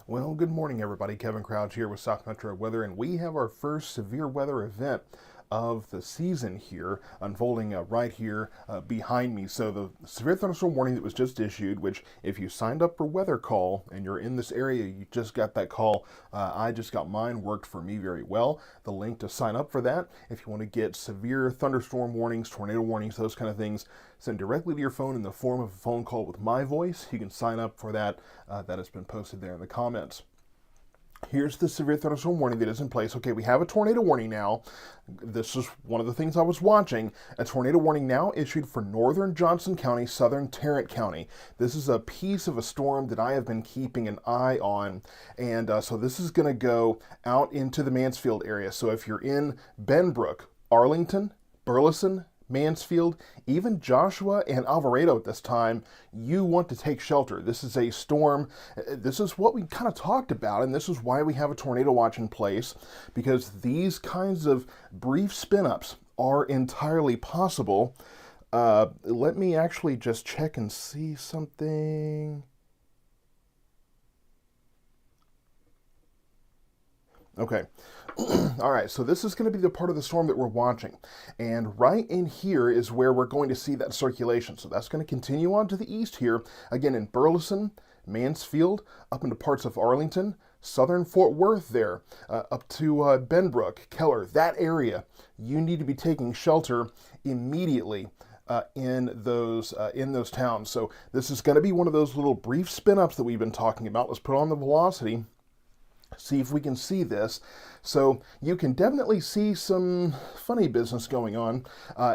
Well, good morning, everybody. Kevin Crouch here with South Metro Weather, and we have our first severe weather event of the season here unfolding right here behind me. So the severe thunderstorm warning that was just issued, which if you signed up for weather call and you're in this area, you just got that call. I just got mine, worked for me very well. The link to sign up for that, if you want to get severe thunderstorm warnings, tornado warnings, those kind of things, sent directly to your phone in the form of a phone call with my voice. You can sign up for that. That has been posted there in the comments. Here's the severe thunderstorm warning that is in place. Okay, we have a tornado warning now. This is one of the things I was watching. A tornado warning now issued for northern Johnson County, southern Tarrant County. This is a piece of a storm that I have been keeping an eye on. And so this is going to go out into the Mansfield area. So if you're in Benbrook, Arlington, Burleson, Mansfield, even Joshua and Alvarado at this time, you want to take shelter. This is a storm. This is what we kind of talked about, and this is why we have a tornado watch in place, because these kinds of brief spin-ups are entirely possible. Let me actually just check and see something. Okay. All right, so this is going to be the part of the storm that we're watching. And right in here is where we're going to see that circulation. So that's going to continue on to the east here. Again, in Burleson, Mansfield, up into parts of Arlington, southern Fort Worth there, up to Benbrook, Keller, that area. You need to be taking shelter immediately. In those towns. So this is going to be one of those little brief spin-ups that we've been talking about. Let's put on the velocity. See if we can see this. So you can definitely see some funny business going on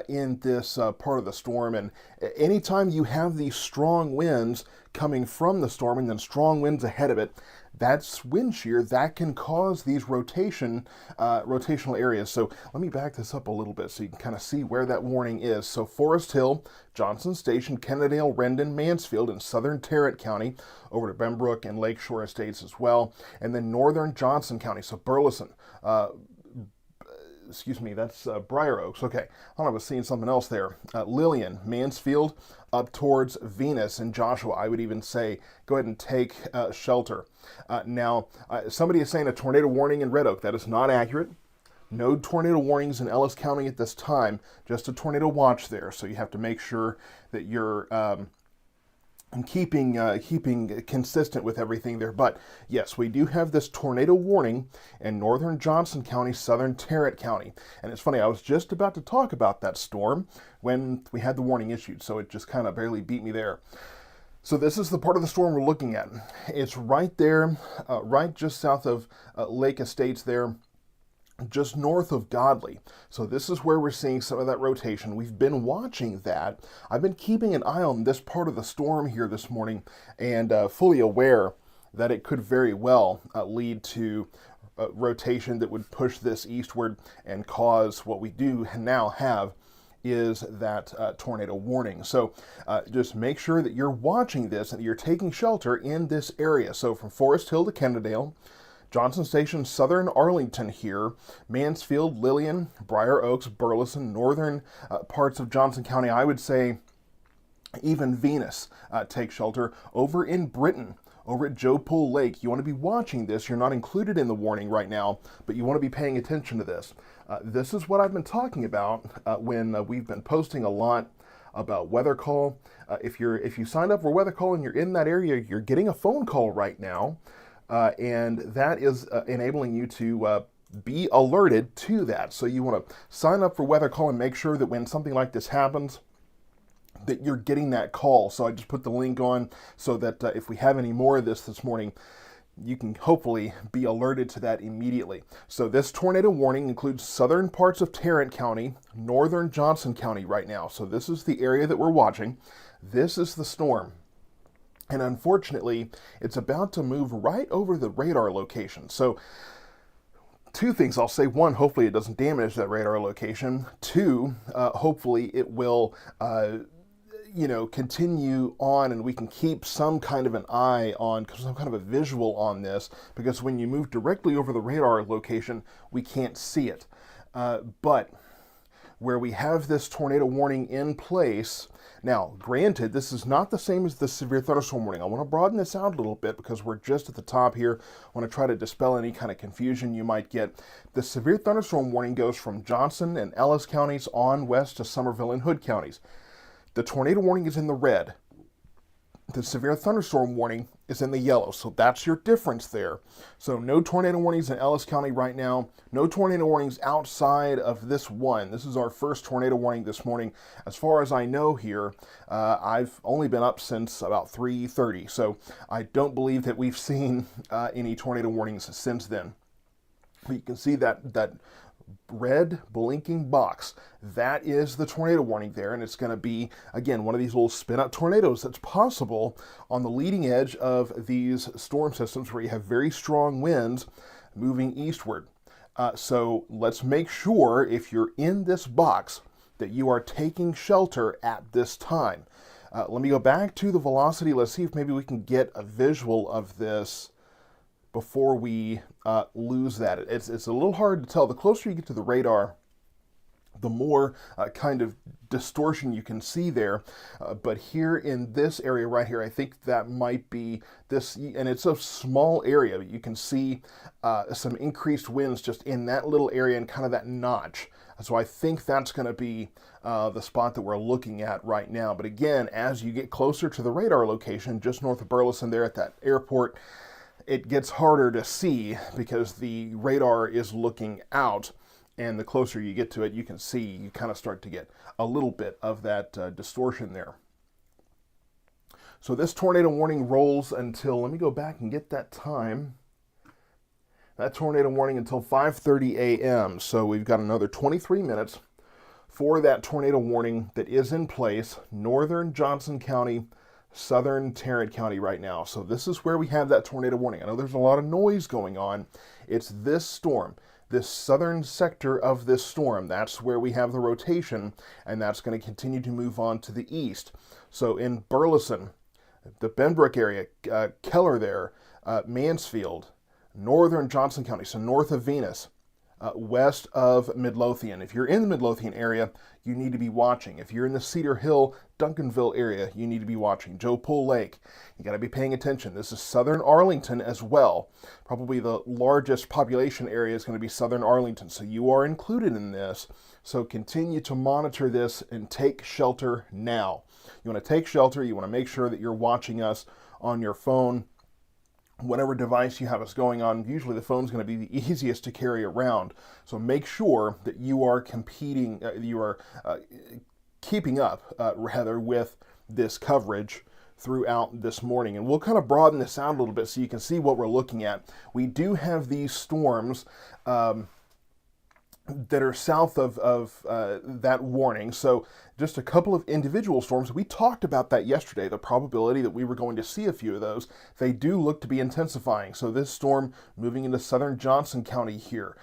in this part of the storm. And anytime you have these strong winds coming from the storm and then strong winds ahead of it, that's wind shear that can cause these rotational areas. So let me back this up a little bit so you can kind of see where that warning is. So Forest Hill, Johnson Station, Kennedale, Rendon, Mansfield, and southern Tarrant County, over to Benbrook and Lakeshore Estates as well. And then northern Johnson County, so Burleson, that's Briar Oaks. Okay, I thought I was seeing something else there. Lillian, Mansfield, up towards Venus and Joshua. I would even say go ahead and take shelter. Now, somebody is saying a tornado warning in Red Oak. That is not accurate. No tornado warnings in Ellis County at this time, just a tornado watch there. So you have to make sure that you're keeping consistent with everything there. But yes, we do have this tornado warning in northern Johnson County, southern Tarrant County. And it's funny, I was just about to talk about that storm when we had the warning issued, so it just kind of barely beat me there. So this is the part of the storm we're looking at. It's right there, right just south of Lake Estates there, just north of Godley. So this is where we're seeing some of that rotation. We've been watching that. I've been keeping an eye on this part of the storm here this morning and fully aware that it could very well lead to rotation that would push this eastward and cause what we do now have is that tornado warning. So just make sure that you're watching this and you're taking shelter in this area. So from Forest Hill to Kennedale, Johnson Station, southern Arlington here, Mansfield, Lillian, Briar Oaks, Burleson, northern parts of Johnson County, I would say even Venus take shelter. Over in Britain, over at Joe Pool Lake, you want to be watching this. You're not included in the warning right now, but you want to be paying attention to this. This is what I've been talking about when we've been posting a lot about weather call. If you signed up for weather call and you're in that area, you're getting a phone call right now. And that is enabling you to be alerted to that. So you want to sign up for weather call and make sure that when something like this happens, that you're getting that call. So I just put the link on so that if we have any more of this morning, you can hopefully be alerted to that immediately. So this tornado warning includes southern parts of Tarrant County, northern Johnson County right now. So this is the area that we're watching. This is the storm. And unfortunately, it's about to move right over the radar location. So two things I'll say. One, hopefully it doesn't damage that radar location. Two, hopefully it will continue on and we can keep some kind of an eye on, some kind of a visual on this, because when you move directly over the radar location, we can't see it. But where we have this tornado warning in place, Now, granted, this is not the same as the severe thunderstorm warning. I want to broaden this out a little bit because we're just at the top here. I want to try to dispel any kind of confusion you might get. The severe thunderstorm warning goes from Johnson and Ellis counties on west to Somerville and Hood counties. The tornado warning is in the red. The severe thunderstorm warning is in the yellow, so that's your difference there. So no tornado warnings in Ellis County right now. No tornado warnings outside of this one. This is our first tornado warning this morning. As far as I know here, I've only been up since about 3:30, so I don't believe that we've seen any tornado warnings since then. But you can see that red blinking box. That is the tornado warning there, and it's going to be, again, one of these little spin-up tornadoes that's possible on the leading edge of these storm systems where you have very strong winds moving eastward. So let's make sure, if you're in this box, that you are taking shelter at this time. Let me go back to the velocity. Let's see if maybe we can get a visual of this before we lose that. It's a little hard to tell. The closer you get to the radar, the more kind of distortion you can see there. But here in this area right here, I think that might be this, and it's a small area, but you can see some increased winds just in that little area and kind of that notch. So I think that's going to be the spot that we're looking at right now. But again, as you get closer to the radar location, just north of Burleson there at that airport, it gets harder to see because the radar is looking out, and the closer you get to it, you can see, you kind of start to get a little bit of that distortion there. So this tornado warning rolls until, let me go back and get that time. That tornado warning until 5:30 a.m. So we've got another 23 minutes for that tornado warning that is in place, northern Johnson County, southern Tarrant County right now. So this is where we have that tornado warning. I know there's a lot of noise going on. It's this storm, this southern sector of this storm. That's where we have the rotation, and that's going to continue to move on to the east. So in Burleson, the Benbrook area, Keller there, Mansfield, northern Johnson County, so north of Venus, west of Midlothian. If you're in the Midlothian area, you need to be watching. If you're in the Cedar Hill, Duncanville area, you need to be watching. Joe Pool Lake, you got to be paying attention. This is southern Arlington as well. Probably the largest population area is going to be southern Arlington, so you are included in this. So continue to monitor this and take shelter now. You want to take shelter. You want to make sure that you're watching us on your phone, whatever device you have us going on. Usually the phone's going to be the easiest to carry around. So make sure that you are keeping up rather with this coverage throughout this morning. And we'll kind of broaden this out a little bit so you can see what we're looking at. We do have these storms that are south of that warning. So just a couple of individual storms. We talked about that yesterday, the probability that we were going to see a few of those. They do look to be intensifying. So this storm moving into southern Johnson County here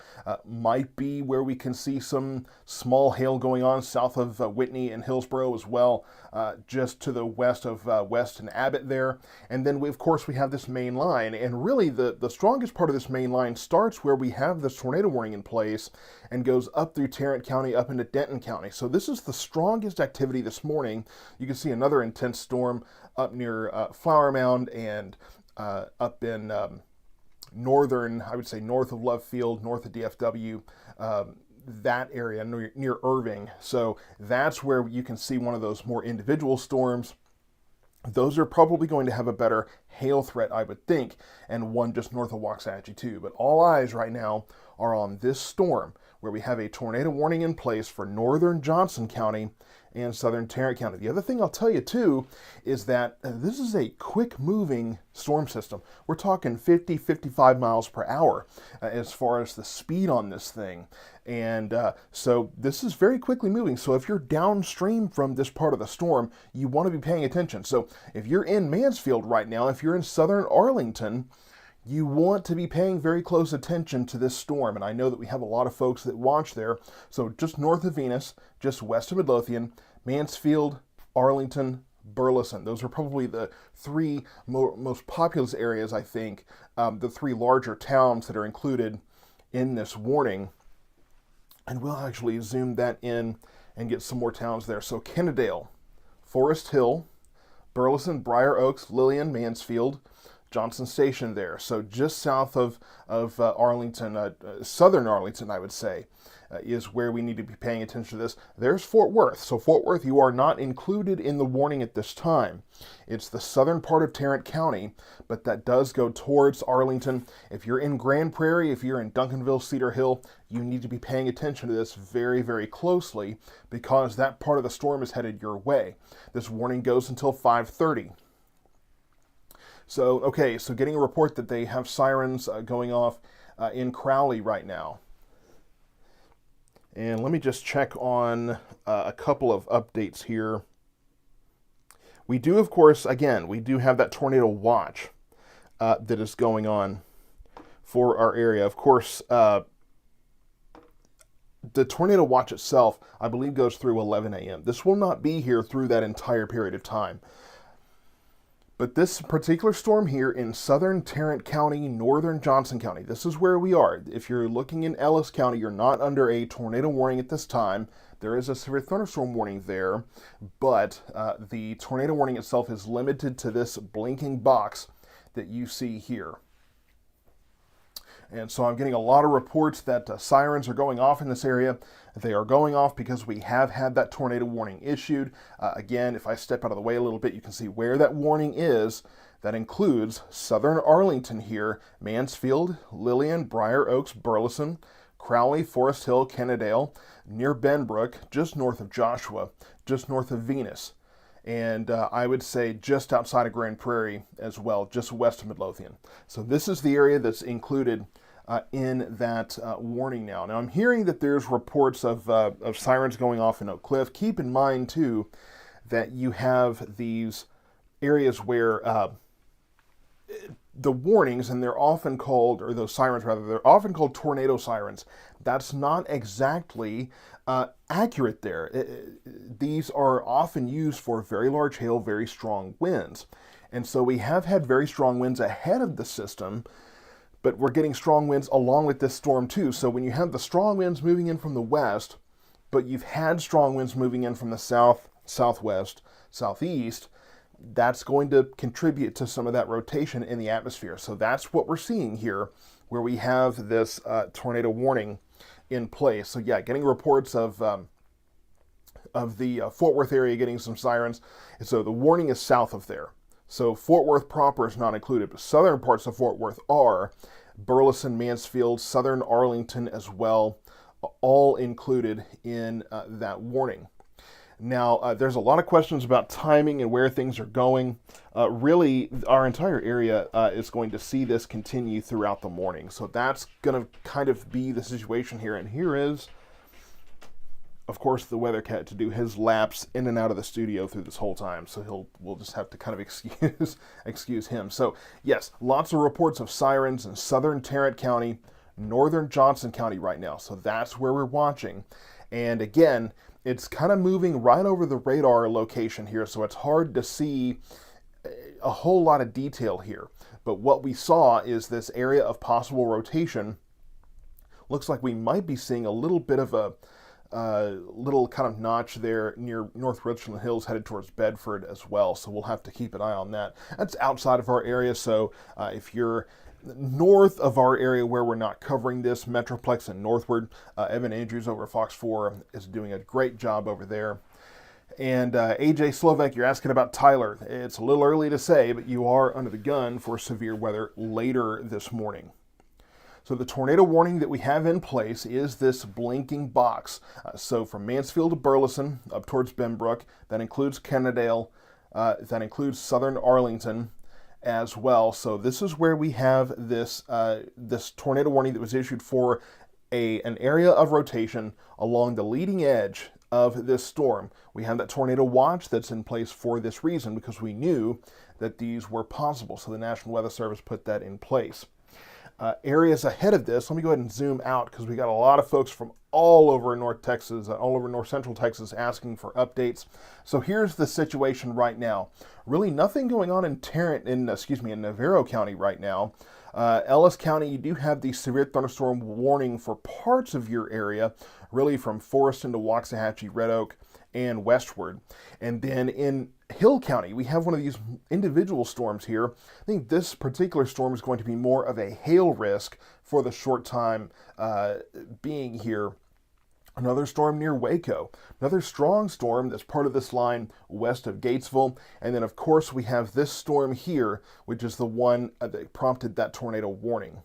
might be where we can see some small hail going on south of Whitney and Hillsborough as well, just to the west of West and Abbott there. And then of course we have this main line, and really the strongest part of this main line starts where we have this tornado warning in place and goes up through Tarrant County up into Denton County. So this is the strongest activity this morning. You can see another intense storm up near Flower Mound and up in northern, I would say north of Love Field, north of DFW, that area near Irving. So that's where you can see one of those more individual storms. Those are probably going to have a better hail threat, I would think, and one just north of Waxahachie too. But all eyes right now are on this storm, where we have a tornado warning in place for northern Johnson County and southern Tarrant County. The other thing I'll tell you too is that this is a quick moving storm system. We're talking 50, 55 miles per hour as far as the speed on this thing. And so this is very quickly moving. So if you're downstream from this part of the storm, you want to be paying attention. So if you're in Mansfield right now, if you're in southern Arlington, you want to be paying very close attention to this storm. And I know that we have a lot of folks that watch there. So just north of Venus, just west of Midlothian, Mansfield, Arlington, Burleson. Those are probably the three most populous areas, I think, the three larger towns that are included in this warning. And we'll actually zoom that in and get some more towns there. So Kennedale, Forest Hill, Burleson, Briar Oaks, Lillian, Mansfield, Johnson Station there. So just south of Arlington, southern Arlington, I would say, is where we need to be paying attention to this. There's Fort Worth. So Fort Worth, you are not included in the warning at this time. It's the southern part of Tarrant County, but that does go towards Arlington. If you're in Grand Prairie, if you're in Duncanville, Cedar Hill, you need to be paying attention to this very, very closely because that part of the storm is headed your way. This warning goes until 5:30. So, okay, so getting a report that they have sirens going off in Crowley right now. And let me just check on a couple of updates here. We do, of course, again, we do have that tornado watch that is going on for our area. Of course, the tornado watch itself, I believe, goes through 11 a.m. This will not be here through that entire period of time. But this particular storm here in southern Tarrant County, northern Johnson County, this is where we are. If you're looking in Ellis County, you're not under a tornado warning at this time. There is a severe thunderstorm warning there, but the tornado warning itself is limited to this blinking box that you see here. And so I'm getting a lot of reports that sirens are going off in this area. They are going off because we have had that tornado warning issued. Again, if I step out of the way a little bit, you can see where that warning is. That includes southern Arlington here, Mansfield, Lillian, Briar Oaks, Burleson, Crowley, Forest Hill, Kennedale, near Benbrook, just north of Joshua, just north of Venus. And I would say just outside of Grand Prairie as well, just west of Midlothian. So this is the area that's included in that warning now. Now I'm hearing that there's reports of sirens going off in Oak Cliff. Keep in mind too that you have these areas where the warnings, and they're often called, or those sirens rather, they're often called tornado sirens. That's not exactly accurate there. These are often used for very large hail, very strong winds. And so we have had very strong winds ahead of the system, but we're getting strong winds along with this storm too. So when you have the strong winds moving in from the west, but you've had strong winds moving in from the south, southwest, southeast, that's going to contribute to some of that rotation in the atmosphere. So that's what we're seeing here, where we have this tornado warning in place. So yeah, getting reports of the Fort Worth area getting some sirens. And so the warning is south of there. So Fort Worth proper is not included, but southern parts of Fort Worth are. Burleson, Mansfield, southern Arlington as well, all included in that warning. Now, there's a lot of questions about timing and where things are going. Really, our entire area is going to see this continue throughout the morning. So that's going to kind of be the situation here. And here is, of course, the weather cat to do his laps in and out of the studio through this whole time. So we'll just have to kind of excuse him. So yes, lots of reports of sirens in southern Tarrant County, northern Johnson County right now. So that's where we're watching. And again, it's kind of moving right over the radar location here, so it's hard to see a whole lot of detail here. But what we saw is this area of possible rotation. Looks like we might be seeing a little bit of a little kind of notch there near North Richland Hills headed towards Bedford as well, so we'll have to keep an eye on that. That's outside of our area, so if you're north of our area where we're not covering this, Metroplex and northward, Evan Andrews over at Fox 4 is doing a great job over there. And AJ Slovak, you're asking about Tyler. It's a little early to say, but you are under the gun for severe weather later this morning. So the tornado warning that we have in place is this blinking box. So from Mansfield to Burleson, up towards Benbrook, that includes Kennedale, that includes southern Arlington as well. So this is where we have this this tornado warning that was issued for an area of rotation along the leading edge of this storm. We have that tornado watch that's in place for this reason, because we knew that these were possible. So the National Weather Service put that in place. Areas ahead of this, let me go ahead and zoom out, because we got a lot of folks from all over North Texas, all over North Central Texas asking for updates. So here's the situation right now. Really nothing going on in Navarro County right now. Ellis County, you do have the severe thunderstorm warning for parts of your area, really from Forreston to Waxahachie, Red Oak, and westward. And then in Hill County, we have one of these individual storms here. I think this particular storm is going to be more of a hail risk for the short time being here. Another storm near Waco, another strong storm that's part of this line west of Gatesville. And then, of course, we have this storm here, which is the one that prompted that tornado warning.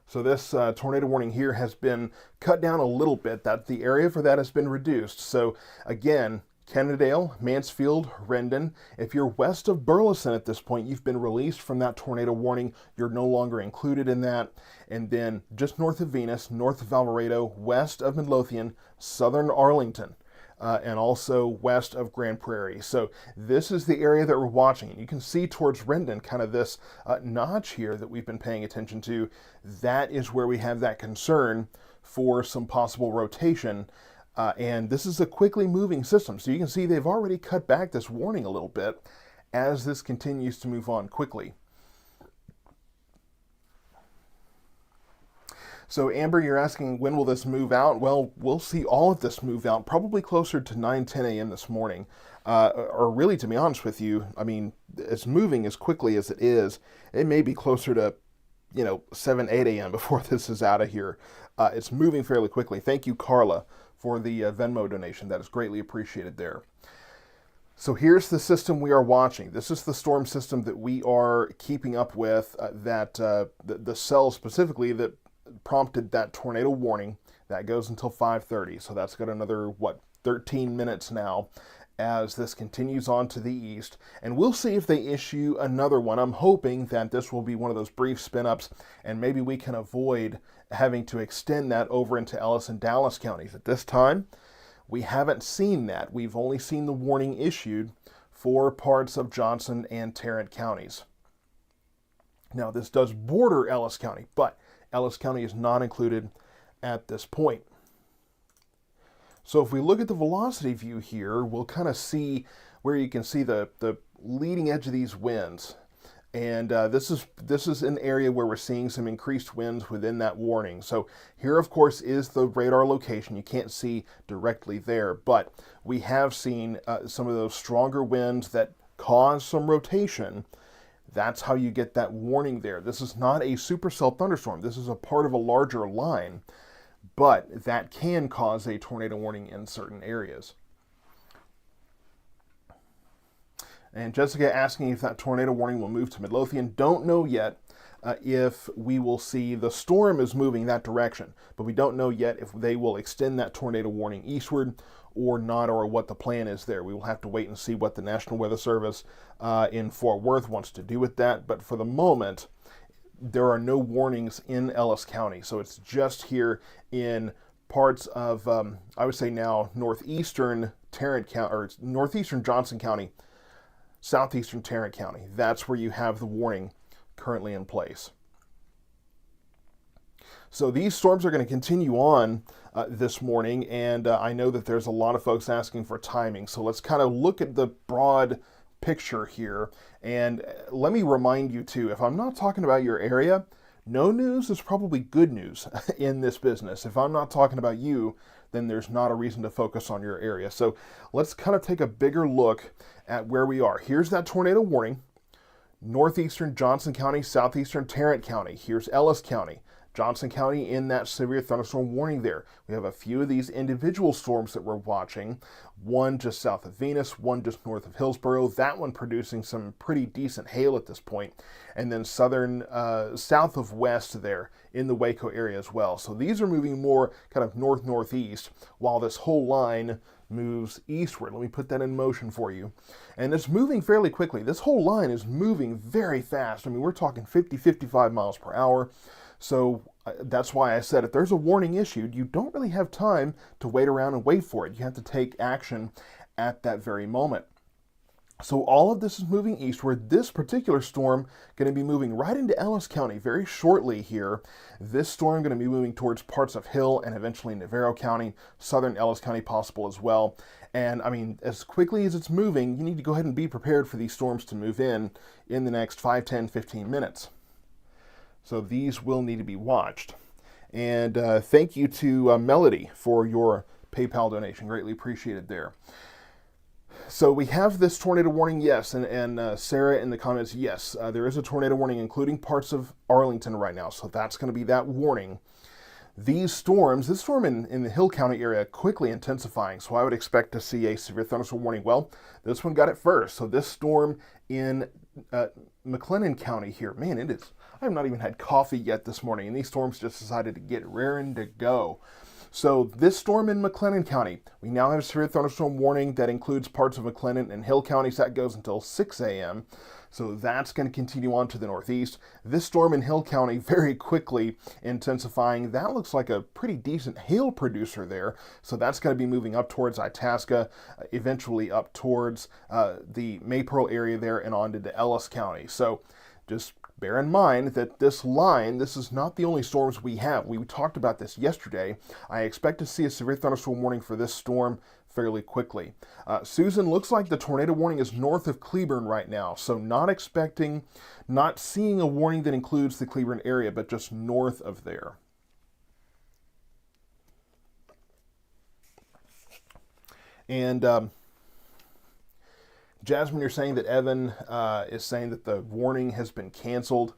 So this tornado warning here has been cut down a little bit. That the area for that has been reduced. So again, Kennedale, Mansfield, Rendon. If you're west of Burleson at this point, you've been released from that tornado warning. You're no longer included in that. And then just north of Venus, north of Alvarado, west of Midlothian, southern Arlington, and also west of Grand Prairie. So this is the area that we're watching. And you can see towards Rendon, kind of this notch here that we've been paying attention to. That is where we have that concern for some possible rotation. And this is a quickly moving system. So you can see they've already cut back this warning a little bit as this continues to move on quickly. So Amber, you're asking when will this move out? Well, we'll see all of this move out probably closer to 9-10 a.m. this morning. Or really, to be honest with you, I mean, it's moving as quickly as it is. It may be closer to 7-8 a.m. before this is out of here. It's moving fairly quickly. Thank you, Carla, for the Venmo donation. That is greatly appreciated there. So here's the system we are watching. This is the storm system that we are keeping up with, the cell specifically that prompted that tornado warning. That goes until 5:30. So that's got another, 13 minutes now as this continues on to the east. And we'll see if they issue another one. I'm hoping that this will be one of those brief spin-ups, and maybe we can avoid having to extend that over into Ellis and Dallas counties. At this time, we haven't seen that. We've only seen the warning issued for parts of Johnson and Tarrant counties. Now, this does border Ellis County, but Ellis County is not included at this point. So if we look at the velocity view here, we'll kind of see where you can see the leading edge of these winds. And this is an area where we're seeing some increased winds within that warning. So here, of course, is the radar location. You can't see directly there, but we have seen some of those stronger winds that cause some rotation. That's how you get that warning there. This is not a supercell thunderstorm. This is a part of a larger line, but that can cause a tornado warning in certain areas. And Jessica asking if that tornado warning will move to Midlothian. Don't know yet if we will see the storm is moving that direction, but we don't know yet if they will extend that tornado warning eastward or not, or what the plan is there. We will have to wait and see what the National Weather Service in Fort Worth wants to do with that. But for the moment, there are no warnings in Ellis County. So it's just here in parts of, I would say now, northeastern Tarrant County, or northeastern Johnson County, southeastern Tarrant County. That's where you have the warning currently in place. So these storms are going to continue on this morning, and I know that there's a lot of folks asking for timing. So let's kind of look at the broad picture here. And let me remind you too, if I'm not talking about your area, no news is probably good news in this business. If I'm not talking about you, then there's not a reason to focus on your area. So let's kind of take a bigger look at where we are. Here's that tornado warning. Northeastern Johnson County, southeastern Tarrant County. Here's Ellis County. Johnson County in that severe thunderstorm warning there. We have a few of these individual storms that we're watching. One just south of Venus, one just north of Hillsborough. That one producing some pretty decent hail at this point. And then southern, south of west there in the Waco area as well. So these are moving more kind of north-northeast, while this whole line moves eastward. Let me put that in motion for you. And it's moving fairly quickly. This whole line is moving very fast. I mean, we're talking 50, 55 miles per hour. So that's why I said if there's a warning issued, you don't really have time to wait around and wait for it. You have to take action at that very moment. So all of this is moving eastward. This particular storm going to be moving right into Ellis County very shortly here. This storm going to be moving towards parts of Hill and eventually Navarro County, southern Ellis County possible as well. And I mean, as quickly as it's moving, you need to go ahead and be prepared for these storms to move in the next 5, 10, 15 minutes. So these will need to be watched. And thank you to Melody for your PayPal donation. Greatly appreciated there. So we have this tornado warning, yes, and Sarah in the comments, yes, there is a tornado warning, including parts of Arlington right now. So that's going to be that warning. These storms, this storm in the Hill County area, quickly intensifying. So I would expect to see a severe thunderstorm warning. Well, this one got it first. So this storm in McLennan County here, man, it is. I have not even had coffee yet this morning, and these storms just decided to get raring to go. So this storm in McLennan County, we now have a severe thunderstorm warning that includes parts of McLennan and Hill counties. That goes until 6 a.m. So that's going to continue on to the northeast. This storm in Hill County very quickly intensifying. That looks like a pretty decent hail producer there. So that's going to be moving up towards Itasca, eventually up towards the Maypearl area there and on into Ellis County. So just bear in mind that this line, this is not the only storms we have. We talked about this yesterday. I expect to see a severe thunderstorm warning for this storm fairly quickly. Susan, looks like the tornado warning is north of Cleburne right now, so not seeing a warning that includes the Cleburne area, but just north of there. And Jasmine, you're saying that Evan is saying that the warning has been canceled.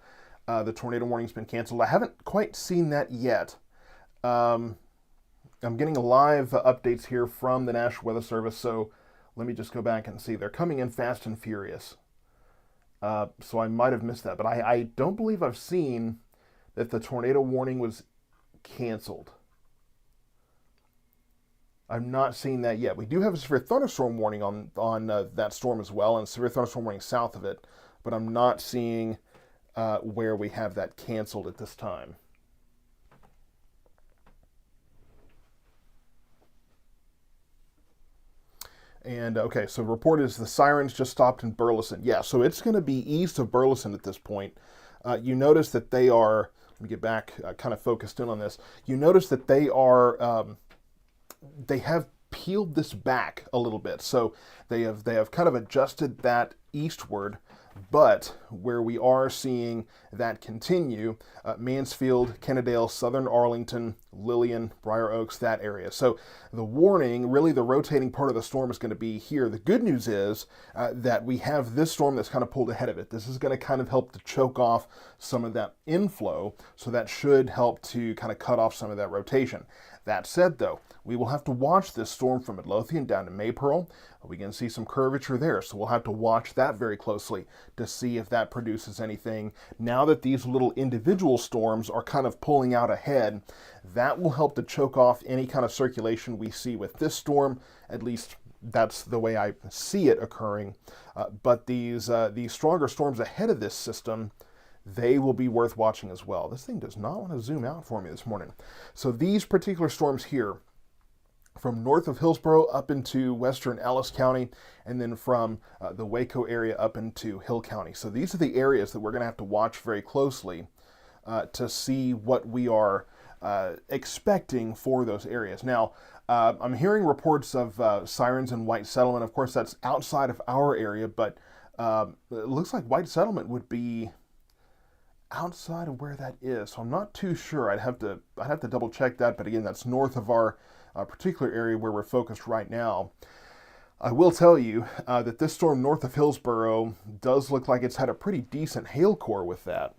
The tornado warning's been canceled. I haven't quite seen that yet. I'm getting live updates here from the National Weather Service, so let me just go back and see. They're coming in fast and furious. So I might have missed that, but I don't believe I've seen that the tornado warning was canceled. I'm not seeing that yet. We do have a severe thunderstorm warning on that storm as well, and severe thunderstorm warning south of it, but I'm not seeing where we have that canceled at this time. And okay, so report is the Sirens just stopped in Burleson. Yeah, so it's going to be east of Burleson at this point. You notice that they are, let me get back, kind of focused in on this. You notice that they have peeled this back a little bit. So they have kind of adjusted that eastward, but where we are seeing that continue, Mansfield, Kennedale, Southern Arlington, Lillian, Briar Oaks, that area. So the warning, really the rotating part of the storm is going to be here. The good news is that we have this storm that's kind of pulled ahead of it. This is going to kind of help to choke off some of that inflow, so that should help to kind of cut off some of that rotation. That said, though, we will have to watch this storm from Midlothian down to Maypearl. We can see some curvature there, so we'll have to watch that very closely to see if that produces anything. Now that these little individual storms are kind of pulling out ahead, that will help to choke off any kind of circulation we see with this storm. At least that's the way I see it occurring. But these stronger storms ahead of this system, they will be worth watching as well. This thing does not want to zoom out for me this morning. So these particular storms here, from north of Hillsborough up into western Ellis County, and then from the Waco area up into Hill County. So these are the areas that we're going to have to watch very closely to see what we are expecting for those areas. Now, I'm hearing reports of Sirens and White Settlement. Of course, that's outside of our area, but it looks like White Settlement would be outside of where that is. So I'm not too sure. I'd have to double check that, but again, that's north of our particular area where we're focused right now. I will tell you that this storm north of Hillsborough does look like it's had a pretty decent hail core with that.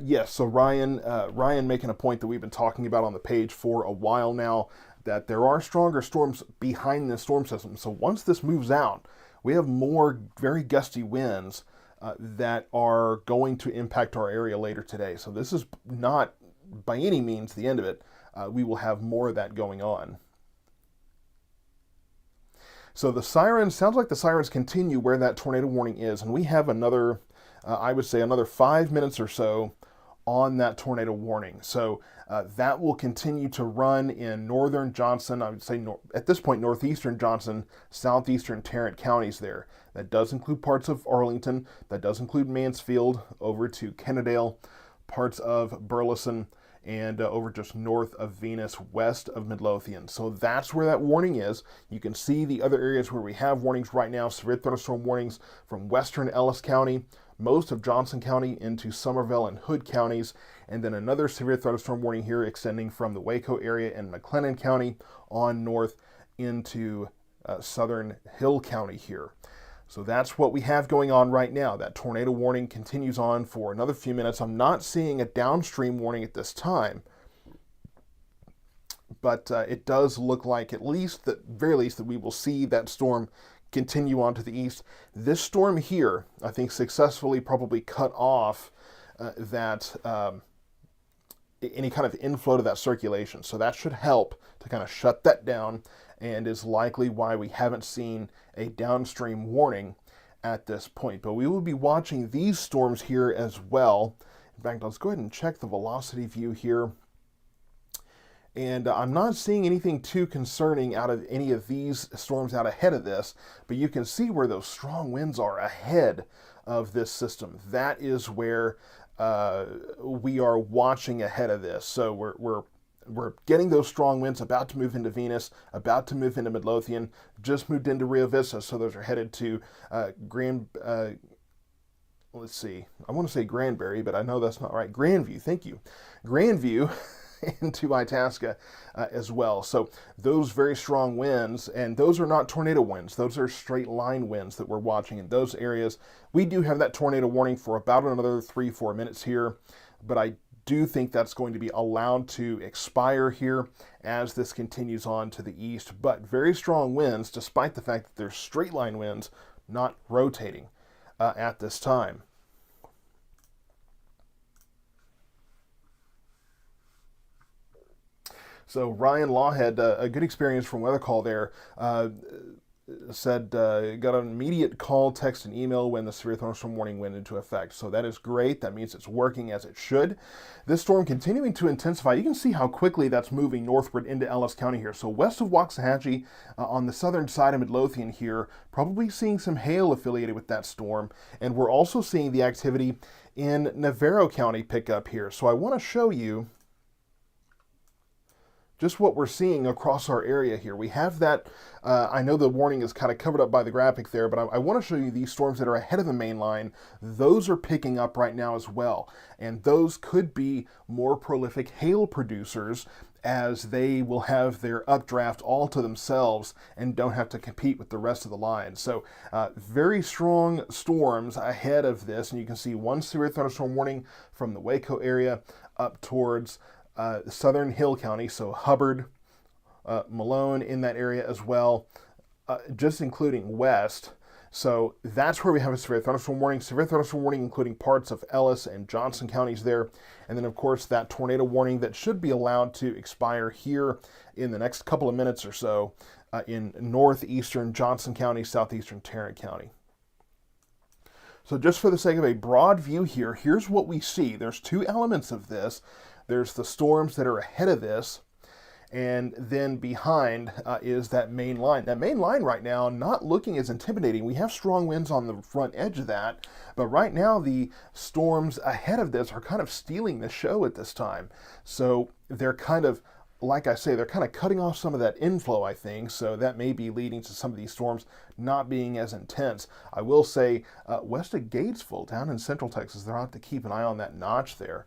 Yes, so Ryan making a point that we've been talking about on the page for a while now, that there are stronger storms behind this storm system. So once this moves out, we have more very gusty winds that are going to impact our area later today. So this is not by any means the end of it. We will have more of that going on. So the Sirens, sounds like the Sirens continue where that tornado warning is, and we have another, I would say another 5 minutes or so on that tornado warning. So that will continue to run in northern Johnson, I would say at this point northeastern Johnson, southeastern Tarrant counties there. That does include parts of Arlington, that does include Mansfield, over to Kennedale, parts of Burleson, and over just north of Venus, west of Midlothian. So that's where that warning is. You can see the other areas where we have warnings right now, severe thunderstorm warnings from western Ellis County, most of Johnson County into Somerville and Hood counties, and then another severe thunderstorm warning here extending from the Waco area and McLennan County on north into southern Hill County here. So that's what we have going on right now. That tornado warning continues on for another few minutes. I'm not seeing a downstream warning at this time, but it does look like, at least, the very least, that we will see that storm continue on to the east. This storm here, I think, successfully probably cut off any kind of inflow to that circulation. So that should help to kind of shut that down, and is likely why we haven't seen a downstream warning at this point. But we will be watching these storms here as well. In fact, let's go ahead and check the velocity view here. And I'm not seeing anything too concerning out of any of these storms out ahead of this, but you can see where those strong winds are ahead of this system. That is where we are watching ahead of this. So we're getting those strong winds, about to move into Venus, about to move into Midlothian, just moved into Rio Vista, so those are headed to let's see, I want to say Granbury, but I know that's not right. Grandview, thank you. Grandview into Itasca as well. So those very strong winds, and those are not tornado winds, those are straight line winds that we're watching in those areas. We do have that tornado warning for about another 3-4 minutes here, but I do think that's going to be allowed to expire here as this continues on to the east. But very strong winds, despite the fact that they're straight line winds, not rotating at this time. So Ryan Lawhead, a good experience from Weather Call there, said got an immediate call, text, and email when the severe thunderstorm warning went into effect. So that is great. That means it's working as it should. This storm continuing to intensify. You can see how quickly that's moving northward into Ellis County here. So west of Waxahachie, on the southern side of Midlothian here, probably seeing some hail affiliated with that storm. And we're also seeing the activity in Navarro County pick up here. So I want to show you just what we're seeing across our area here. We have that, I know the warning is kind of covered up by the graphic there, but I want to show you these storms that are ahead of the main line. Those are picking up right now as well. And those could be more prolific hail producers, as they will have their updraft all to themselves and don't have to compete with the rest of the line. So very strong storms ahead of this. And you can see one severe thunderstorm warning from the Waco area up towards southern Hill County, so Hubbard, Malone in that area as well, just including west. So that's where we have a severe thunderstorm warning. Severe thunderstorm warning including parts of Ellis and Johnson counties there. And then, of course, that tornado warning that should be allowed to expire here in the next couple of minutes or so in northeastern Johnson County, southeastern Tarrant County. So just for the sake of a broad view here, here's what we see. There's two elements of this. There's the storms that are ahead of this, and then behind is that main line. That main line right now not looking as intimidating. We have strong winds on the front edge of that, but right now the storms ahead of this are kind of stealing the show at this time. So they're kind of, like I say, they're kind of cutting off some of that inflow, I think, so that may be leading to some of these storms not being as intense. I will say west of Gatesville, down in central Texas, they'll have to keep an eye on that notch there.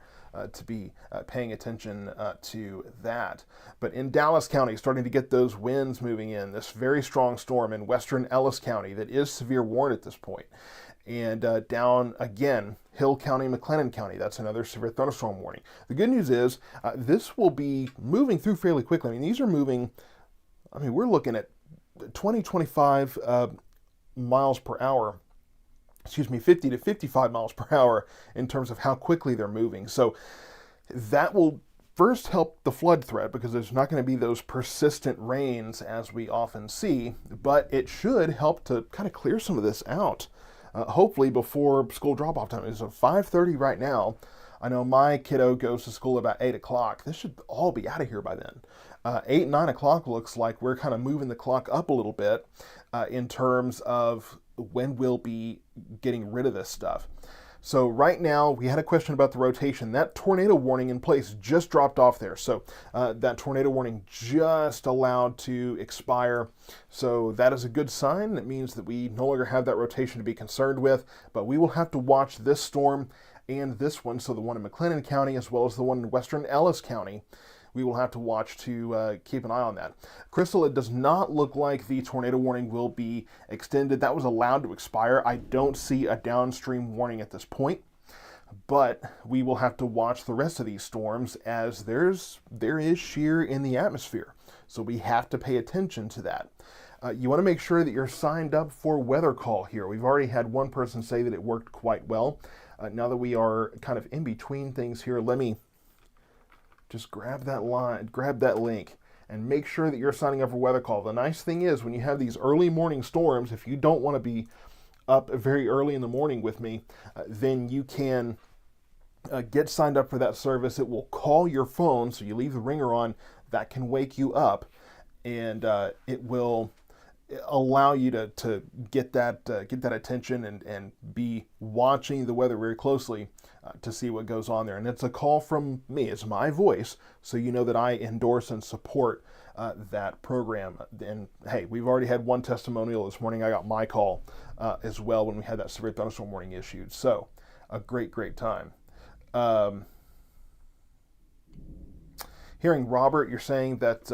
To be paying attention to that. But in Dallas County, starting to get those winds moving in, this very strong storm in western Ellis County that is severe warned at this point. And down again, Hill County, McLennan County, that's another severe thunderstorm warning. The good news is this will be moving through fairly quickly. I mean, these are moving, I mean, we're looking at 20, 25 miles per hour. 50 to 55 miles per hour in terms of how quickly they're moving. So that will first help the flood threat, because there's not going to be those persistent rains as we often see, but it should help to kind of clear some of this out, hopefully before school drop-off time. It's 5:30 right now. I know my kiddo goes to school about 8 o'clock. This should all be out of here by then. 8, 9 o'clock looks like we're kind of moving the clock up a little bit in terms of when we'll be getting rid of this stuff. So right now, we had a question about the rotation. That tornado warning in place just dropped off there. So that tornado warning just allowed to expire. So that is a good sign. That means that we no longer have that rotation to be concerned with, but we will have to watch this storm and this one, so the one in McLennan County as well as the one in western Ellis County. We will have to watch to keep an eye on that. Crystal, it does not look like the tornado warning will be extended. That was allowed to expire. I don't see a downstream warning at this point, but we will have to watch the rest of these storms as there is shear in the atmosphere. So we have to pay attention to that. You want to make sure that you're signed up for Weather Call here. We've already had one person say that it worked quite well. Now that we are kind of in between things here, let me just grab that link, and make sure that you're signing up for Weather Call. The nice thing is, when you have these early morning storms, if you don't want to be up very early in the morning with me, then you can get signed up for that service. It will call your phone, so you leave the ringer on. That can wake you up, and it will allow you to get that attention and be watching the weather very closely to see what goes on there. And it's a call from me. It's my voice, so you know that I endorse and support that program. And hey, we've already had one testimonial this morning. I got my call as well when we had that severe thunderstorm warning issued. So a great time. Hearing Robert, you're saying that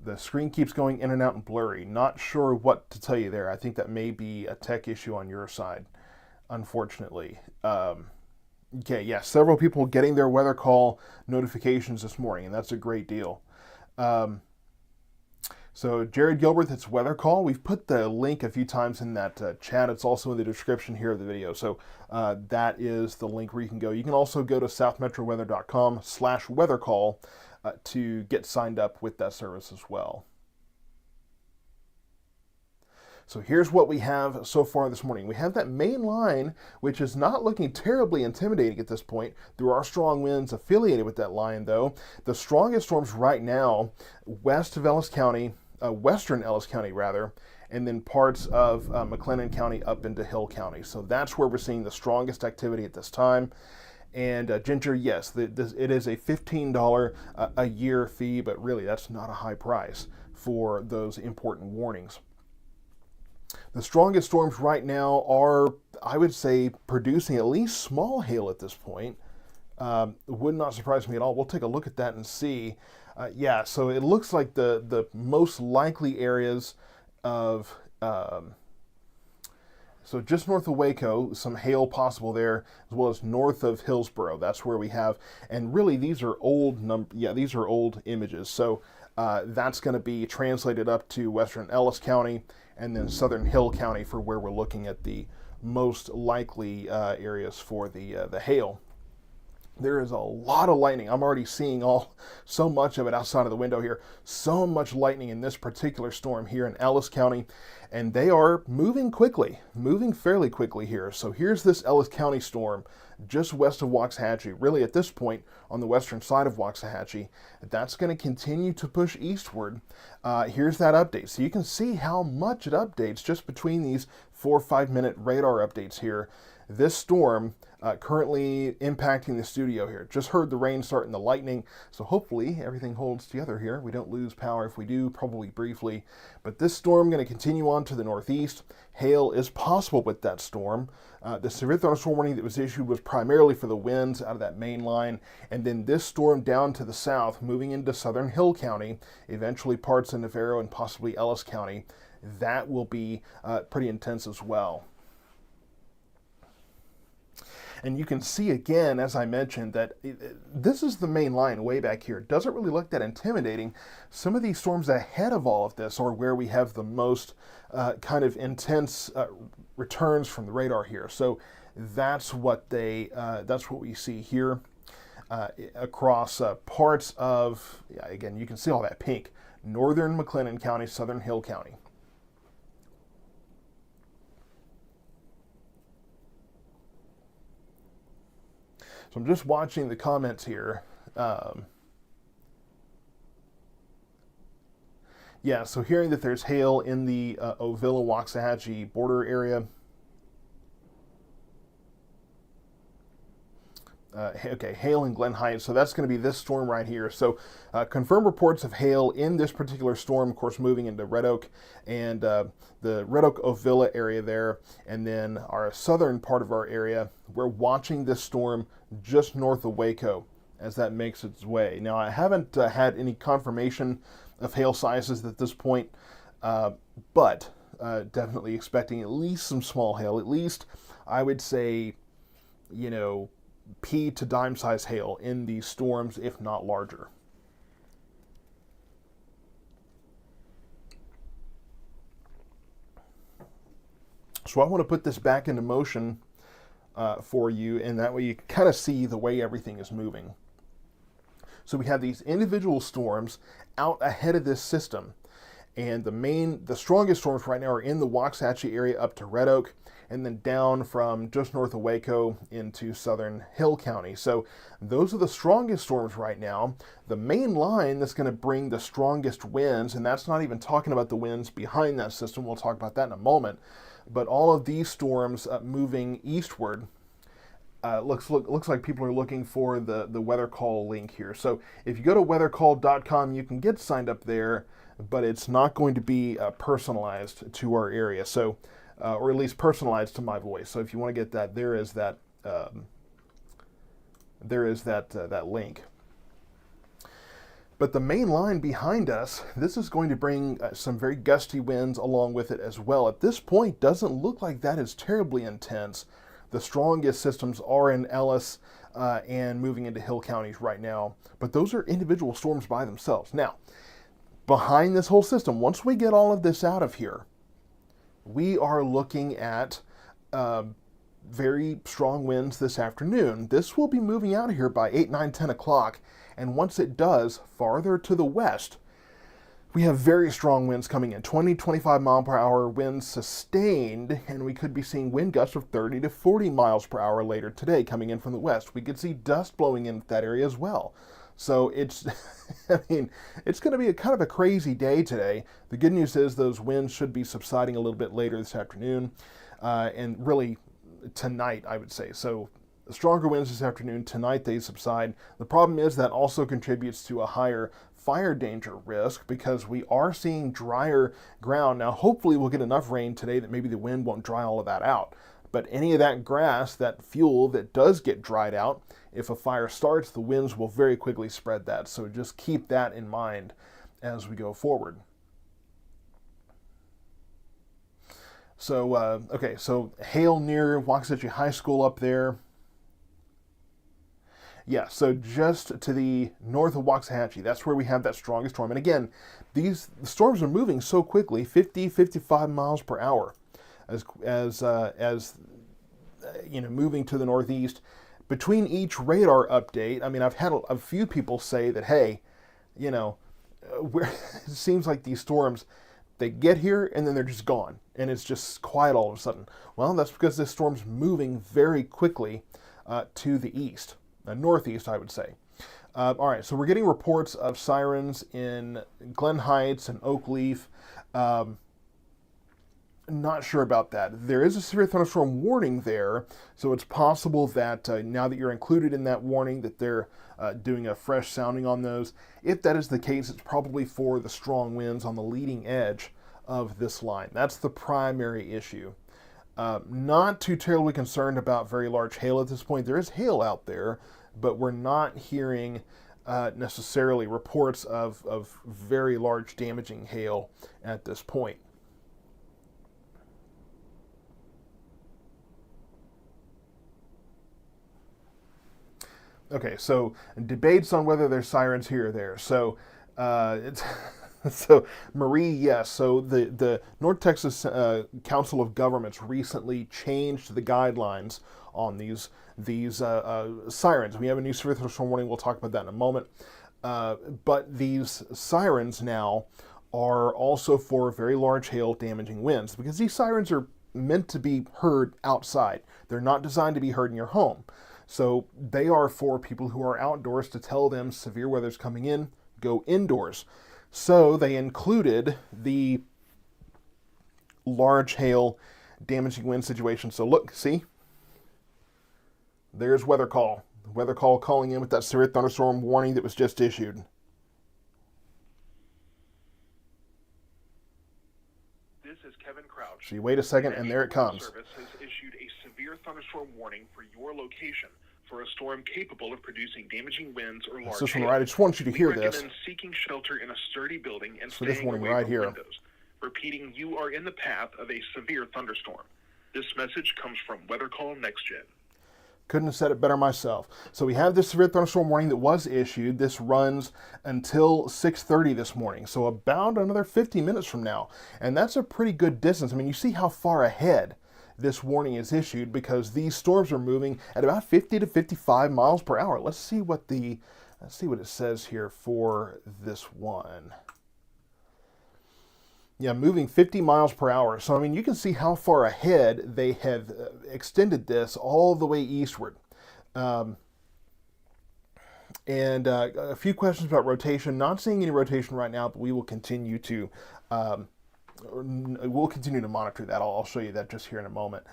the screen keeps going in and out and blurry. Not sure what to tell you there. I think that may be a tech issue on your side, unfortunately. Okay, yeah, several people getting their Weather Call notifications this morning, and that's a great deal. So Jared Gilbert, it's Weather Call. We've put the link a few times in that chat. It's also in the description here of the video. So that is the link where you can go. You can also go to southmetroweather.com/weathercall to get signed up with that service as well. So here's what we have so far this morning. We have that main line, which is not looking terribly intimidating at this point. There are strong winds affiliated with that line, though. The strongest storms right now, west of Ellis County, western Ellis County rather, and then parts of McLennan County up into Hill County. So that's where we're seeing the strongest activity at this time. And Ginger, yes, it is a $15 a year fee, but really that's not a high price for those important warnings. The strongest storms right now are, I would say, producing at least small hail at this point. Would not surprise me at all. We'll take a look at that and see. Yeah, so it looks like the most likely areas of, so just north of Waco, some hail possible there, as well as north of Hillsboro. That's where we have, and really these are these are old images. So that's going to be translated up to western Ellis County and then southern Hill County for where we're looking at the most likely areas for the hail. There is a lot of lightning. I'm already seeing so much of it outside of the window here. So much lightning in this particular storm here in Ellis County, and they are moving fairly quickly here. So here's this Ellis County storm just west of Waxahachie, really at this point on the western side of Waxahachie. That's going to continue to push eastward. Here's that update. So you can see how much it updates just between these 4 or 5 minute radar updates here. This storm currently impacting the studio here. Just heard the rain start and the lightning, so hopefully everything holds together here. We don't lose power. If we do, probably briefly. But this storm going to continue on to the northeast. Hail is possible with that storm. The severe thunderstorm warning that was issued was primarily for the winds out of that main line, and then this storm down to the south, moving into southern Hill County, eventually parts of Navarro and possibly Ellis County. That will be pretty intense as well. And you can see again, as I mentioned, that this is the main line way back here. It doesn't really look that intimidating. Some of these storms ahead of all of this are where we have the most kind of intense returns from the radar here. So that's what we see here across parts of, again, you can see all that pink, northern McLennan County, southern Hill County. So I'm just watching the comments here. Yeah, so hearing that there's hail in the Ovilla-Waxahachie border area. Okay, hail in Glen Heights. So that's going to be this storm right here. So confirmed reports of hail in this particular storm, of course, moving into Red Oak and the Red Oak Ovilla area there. And then our southern part of our area, we're watching this storm just north of Waco as that makes its way. Now, I haven't had any confirmation of hail sizes at this point, but definitely expecting at least some small hail. At least, I would say, you know, pea to dime size hail in these storms, if not larger. So I want to put this back into motion for you, and that way you can kind of see the way everything is moving. So we have these individual storms out ahead of this system, and the strongest storms right now are in the Waxahachie area up to Red Oak, and then down from just north of Waco into southern Hill County. So those are the strongest storms right now. The main line that's going to bring the strongest winds, and that's not even talking about the winds behind that system, we'll talk about that in a moment, but all of these storms moving eastward. Looks like people are looking for the weather call link here. So if you go to weathercall.com, you can get signed up there, but it's not going to be personalized to our area. So or at least personalized to my voice. So if you want to get that, there is that that link. But the main line behind us, this is going to bring some very gusty winds along with it as well. At this point, doesn't look like that is terribly intense. The strongest systems are in Ellis and moving into Hill counties right now. But those are individual storms by themselves. Now, behind this whole system, once we get all of this out of here, we are looking at very strong winds this afternoon. This will be moving out of here by 8, 9, 10 o'clock. And once it does, farther to the west, we have very strong winds coming in. 20, 25 mile per hour winds sustained, and we could be seeing wind gusts of 30 to 40 miles per hour later today coming in from the west. We could see dust blowing in that area as well. So it's, I mean, it's going to be a kind of a crazy day today. The good news is those winds should be subsiding a little bit later this afternoon, and really tonight, I would say. So the stronger winds this afternoon, tonight they subside. The problem is that also contributes to a higher fire danger risk because we are seeing drier ground. Now, hopefully we'll get enough rain today that maybe the wind won't dry all of that out. But any of that grass, that fuel that does get dried out, if a fire starts, the winds will very quickly spread that. So just keep that in mind as we go forward. So, okay, so hail near Waxahachie High School up there. Yeah, so just to the north of Waxahachie, that's where we have that strongest storm. And again, these storms are moving so quickly, 50, 55 miles per hour, as you know, moving to the northeast. Between each radar update, I mean, I've had a few people say that, hey, you know, it seems like these storms, they get here and then they're just gone, and it's just quiet all of a sudden. Well, that's because this storm's moving very quickly to the east. Northeast, I would say. All right, so we're getting reports of sirens in Glen Heights and Oakleaf. Not sure about that. There is a severe thunderstorm warning there, so it's possible that now that you're included in that warning, that they're doing a fresh sounding on those. If that is the case, it's probably for the strong winds on the leading edge of this line. That's the primary issue. Not too terribly concerned about very large hail at this point. There is hail out there, but we're not hearing necessarily reports of very large damaging hail at this point. Okay, so debates on whether there's sirens here or there. So it's so Marie, yes. So the North Texas Council of Governments recently changed the guidelines on these sirens. We have a new severe thunderstorm warning. We'll talk about that in a moment. But these sirens now are also for very large hail damaging winds, because these sirens are meant to be heard outside. They're not designed to be heard in your home. So they are for people who are outdoors to tell them severe weather's coming in, go indoors. So they included the large hail damaging wind situation. So look, see, there's weather call. The weather call calling in with that severe thunderstorm warning that was just issued. This is Kevin Crouch. So you wait a second, and there it comes. Service has issued a severe thunderstorm warning for your location for a storm capable of producing damaging winds or large This one hail. right. I just want you to hear We this. recommend seeking shelter in a sturdy building and So this staying warning away right from here. windows. Repeating, you are in the path of a severe thunderstorm. This message comes from Weather Call NextGen. Couldn't have said it better myself. So we have this severe thunderstorm warning that was issued. This runs until 6:30 this morning, so about another 50 minutes from now. And that's a pretty good distance. I mean, you see how far ahead this warning is issued because these storms are moving at about 50 to 55 miles per hour. Let's see what it says here for this one. Yeah, moving 50 miles per hour. So, I mean, you can see how far ahead they have extended this all the way eastward. And a few questions about rotation. Not seeing any rotation right now, but we will continue to monitor that. I'll show you that just here in a moment.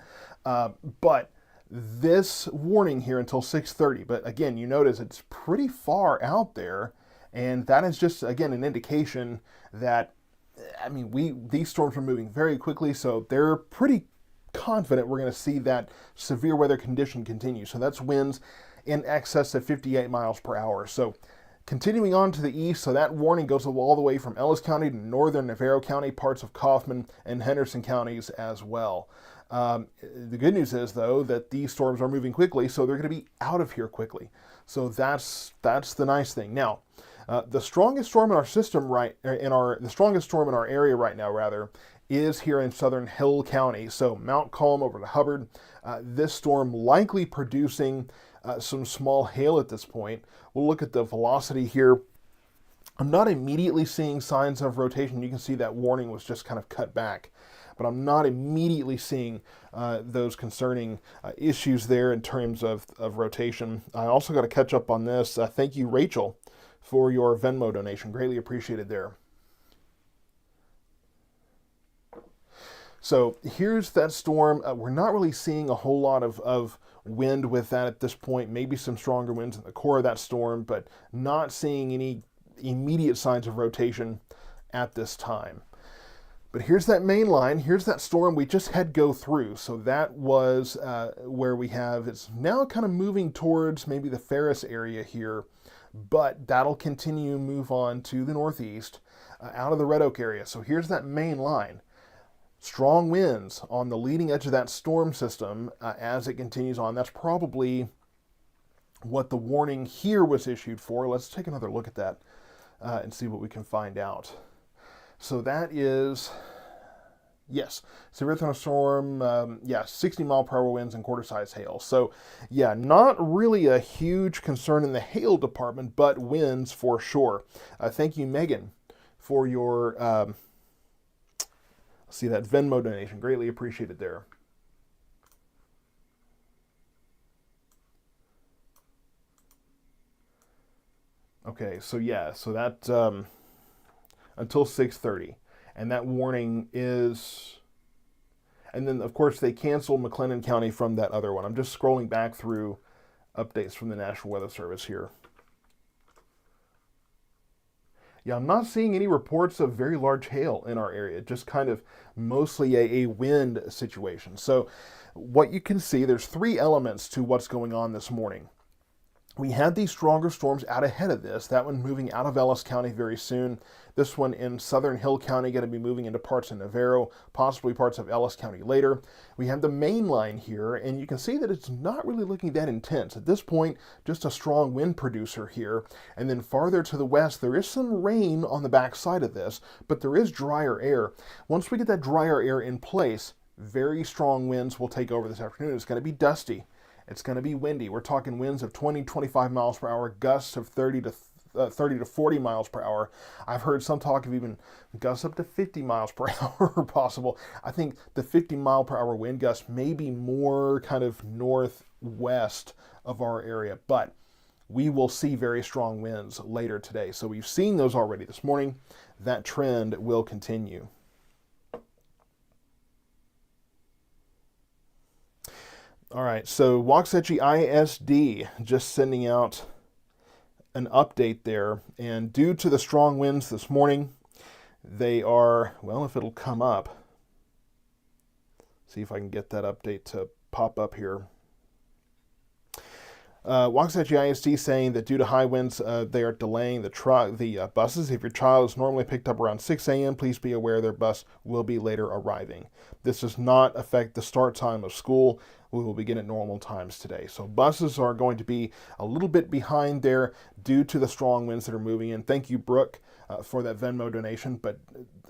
But this warning here until 6:30. But again, you notice it's pretty far out there, and that is just, again, an indication that, I mean, these storms are moving very quickly, so they're pretty confident we're going to see that severe weather condition continue. So that's winds in excess of 58 miles per hour. So continuing on to the east, so that warning goes all the way from Ellis County to northern Navarro County, parts of Kaufman and Henderson counties as well. The good news is, though, that these storms are moving quickly, so they're going to be out of here quickly. So that's the nice thing. Now, the strongest storm in our system the strongest storm in our area right now, rather, is here in southern Hill County. So Mount Calm over to Hubbard. This storm likely producing some small hail at this point. We'll look at the velocity here. I'm not immediately seeing signs of rotation. You can see that warning was just kind of cut back, but I'm not immediately seeing those concerning issues there in terms of rotation. I also got to catch up on this. Thank you, Rachel, for your Venmo donation. Greatly appreciated there. So here's that storm. We're not really seeing a whole lot of wind with that at this point. Maybe some stronger winds in the core of that storm, but not seeing any immediate signs of rotation at this time. But here's that main line. Here's that storm we just had go through. So that was where we have, it's now kind of moving towards maybe the Ferris area here, but that'll continue move on to the northeast out of the Red Oak area. So here's that main line. Strong winds on the leading edge of that storm system as it continues on. That's probably what the warning here was issued for. Let's take another look at that and see what we can find out. So that is, yes, severe thunderstorm, 60 mile per hour winds and quarter-size hail. So, yeah, not really a huge concern in the hail department, but winds for sure. Thank you, Megan, for your, see that Venmo donation. Greatly appreciated there. Okay, so yeah, so that until 6:30, and that warning is, and then of course they canceled McLennan County from that other one. I'm just scrolling back through updates from the National Weather Service here. Yeah, I'm not seeing any reports of very large hail in our area, just kind of mostly a wind situation. So what you can see, there's three elements to what's going on this morning. We had these stronger storms out ahead of this. That one moving out of Ellis County very soon. This one in southern Hill County going to be moving into parts of Navarro, possibly parts of Ellis County later. We have the main line here, and you can see that it's not really looking that intense. At this point, just a strong wind producer here. And then farther to the west, there is some rain on the back side of this, but there is drier air. Once we get that drier air in place, very strong winds will take over this afternoon. It's going to be dusty. It's going to be windy. We're talking winds of 20, 25 miles per hour, gusts of 30 to 40 miles per hour. I've heard some talk of even gusts up to 50 miles per hour possible. I think the 50 mile per hour wind gust may be more kind of northwest of our area, but we will see very strong winds later today. So we've seen those already this morning. That trend will continue. All right, so Waxahachie ISD just sending out an update there, and due to the strong winds this morning, they are, well, if it'll come up, see if I can get that update to pop up here. Waxahachie ISD saying that due to high winds, they are delaying the buses. If your child is normally picked up around 6 a.m., please be aware their bus will be later arriving. This does not affect the start time of school. We will begin at normal times today. So buses are going to be a little bit behind there due to the strong winds that are moving in. Thank you, Brooke, for that Venmo donation. But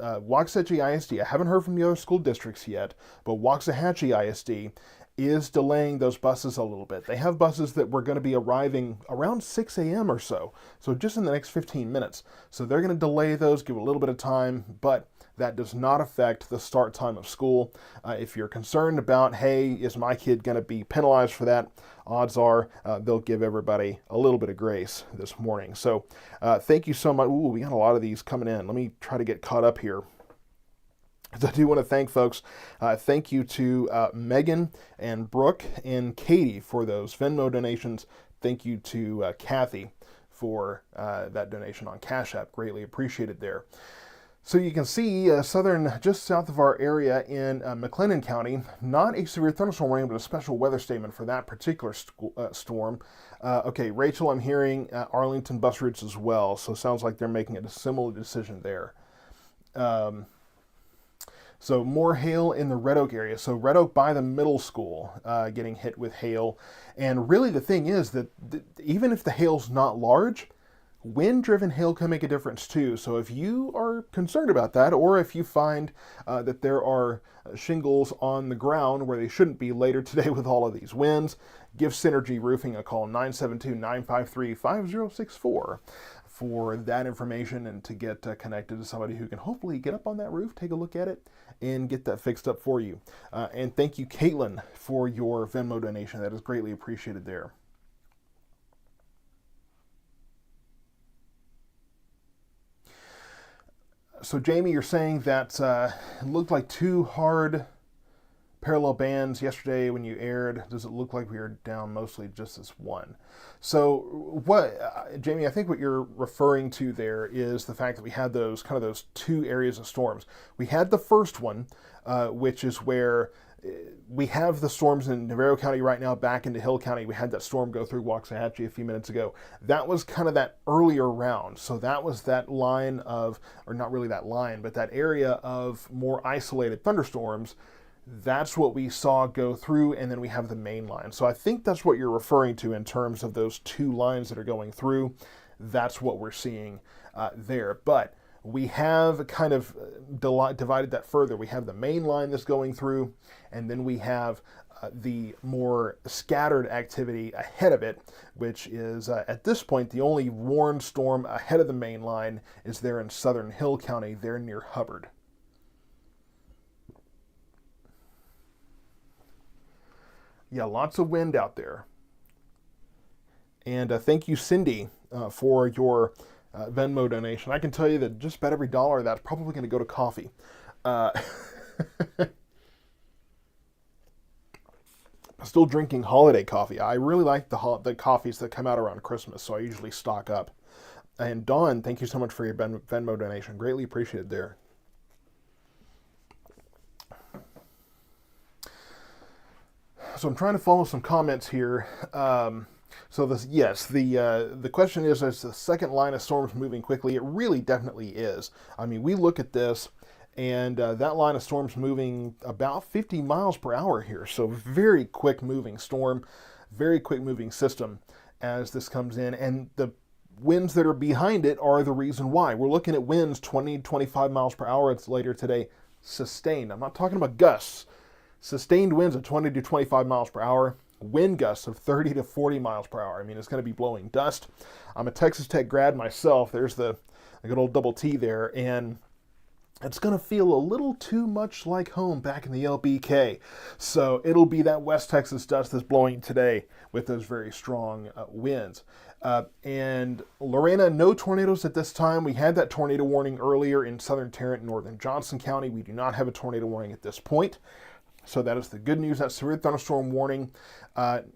Waxahachie ISD, I haven't heard from the other school districts yet, but Waxahachie ISD is delaying those buses a little bit. They have buses that were going to be arriving around 6 a.m. or so just in the next 15 minutes. So they're going to delay those, give a little bit of time, but that does not affect the start time of school. If you're concerned about, hey, is my kid going to be penalized for that? Odds are they'll give everybody a little bit of grace this morning. So thank you so much. Ooh, we got a lot of these coming in. Let me try to get caught up here. I do want to thank folks. Thank you to Megan and Brooke and Katie for those Venmo donations. Thank you to Kathy for that donation on Cash App. Greatly appreciated there. So you can see just south of our area in McLennan County, not a severe thunderstorm warning, but a special weather statement for that particular storm. Okay, Rachel, I'm hearing Arlington bus routes as well. So it sounds like they're making a similar decision there. So more hail in the Red Oak area. So Red Oak by the middle school getting hit with hail. And really the thing is that even if the hail's not large, wind-driven hail can make a difference too. So if you are concerned about that, or if you find that there are shingles on the ground where they shouldn't be later today with all of these winds, give Synergy Roofing a call, 972-953-5064. For that information and to get connected to somebody who can hopefully get up on that roof, take a look at it, and get that fixed up for you. And thank you, Caitlin, for your Venmo donation. That is greatly appreciated there. So, Jamie, you're saying that it looked like two hard parallel bands yesterday when you aired. Does it look like we are down mostly just this one? So Jamie, I think what you're referring to there is the fact that we had those two areas of storms. We had the first one, which is where we have the storms in Navarro County right now back into Hill County. We had that storm go through Waxahachie a few minutes ago. That was kind of that earlier round. So that was that line of, or not really that line, but that area of more isolated thunderstorms. That's what we saw go through, and then we have the main line. So I think that's what you're referring to in terms of those two lines that are going through. That's what we're seeing there. But we have kind of divided that further. We have the main line that's going through, and then we have the more scattered activity ahead of it, which is at this point the only warned storm ahead of the main line is there in southern Hill County, there near Hubbard. Yeah, lots of wind out there. And thank you, Cindy, for your Venmo donation. I can tell you that just about every dollar of that's probably going to go to coffee. Still drinking holiday coffee. I really like the coffees that come out around Christmas, so I usually stock up. And Dawn, thank you so much for your Venmo donation. Greatly appreciated there. So I'm trying to follow some comments here. The question is the second line of storms moving quickly? It really definitely is. I mean, we look at this, and that line of storms moving about 50 miles per hour here. So very quick moving storm, very quick moving system as this comes in. And the winds that are behind it are the reason why. We're looking at winds 20, 25 miles per hour. It's later today, sustained. I'm not talking about gusts. Sustained winds of 20 to 25 miles per hour, wind gusts of 30 to 40 miles per hour. I mean, it's going to be blowing dust. I'm a Texas Tech grad myself. There's the good old double T there. And it's going to feel a little too much like home back in the LBK. So it'll be that West Texas dust that's blowing today with those very strong winds. And Lorena, no tornadoes at this time. We had that tornado warning earlier in southern Tarrant and northern Johnson County. We do not have a tornado warning at this point. So that is the good news. That severe thunderstorm warning.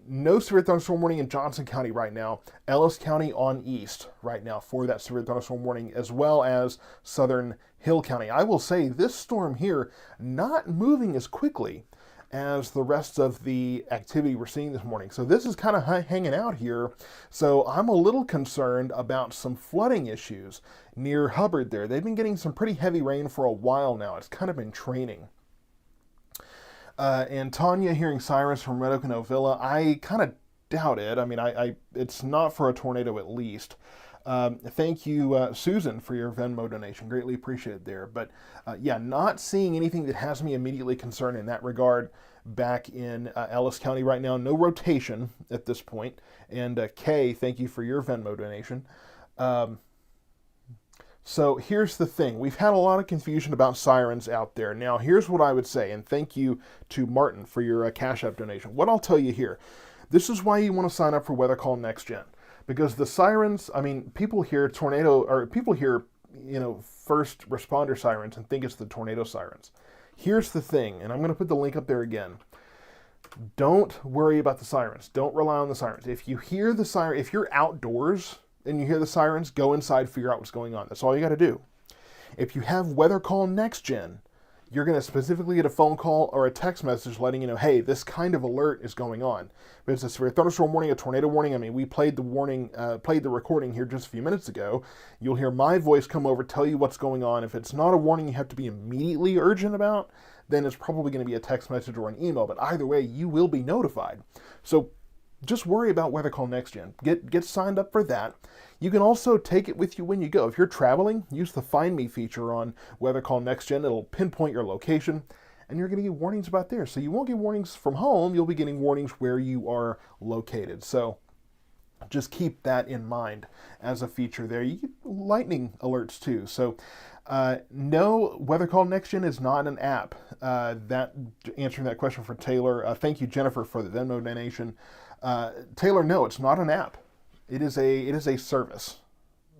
No severe thunderstorm warning in Johnson County right now. Ellis County on east right now for that severe thunderstorm warning, as well as southern Hill County. I will say this storm here not moving as quickly as the rest of the activity we're seeing this morning. So this is kind of hanging out here. So I'm a little concerned about some flooding issues near Hubbard there. They've been getting some pretty heavy rain for a while now. It's kind of been training. And Tanya hearing sirens from Red Oak and Ovilla, I kind of doubt it. I mean, it's not for a tornado at least. Thank you, Susan, for your Venmo donation. Greatly appreciated there. But yeah, not seeing anything that has me immediately concerned in that regard back in Ellis County right now. No rotation at this point. And Kay, thank you for your Venmo donation. So here's the thing. We've had a lot of confusion about sirens out there. Now, here's what I would say, and thank you to Martin for your Cash App donation. What I'll tell you here, this is why you want to sign up for Weather Call Next Gen. Because the sirens, I mean, people hear first responder sirens and think it's the tornado sirens. Here's the thing, and I'm going to put the link up there again. Don't worry about the sirens. Don't rely on the sirens. If you hear the siren, if you're outdoors and you hear the sirens, go inside, figure out what's going on. That's all you got to do. If you have Weather Call Next Gen, you're going to specifically get a phone call or a text message letting you know, hey, this kind of alert is going on. But it's a severe thunderstorm warning, a tornado warning. I mean, we played the recording here just a few minutes ago. You'll hear my voice come over, tell you what's going on. If it's not a warning you have to be immediately urgent about, then it's probably going to be a text message or an email. But either way, you will be notified. So just worry about Weather Call Next Gen. Get signed up for that. You can also take it with you when you go. If you're traveling, use the Find Me feature on Weather Call Next Gen. It'll pinpoint your location, and you're going to get warnings about there. So you won't get warnings from home. You'll be getting warnings where you are located. So just keep that in mind as a feature there. You get lightning alerts too. So no, Weather Call Next Gen is not an app. Answering that question for Taylor. Thank you, Jennifer, for the Venmo donation. Taylor, no, it's not an app. It is a service,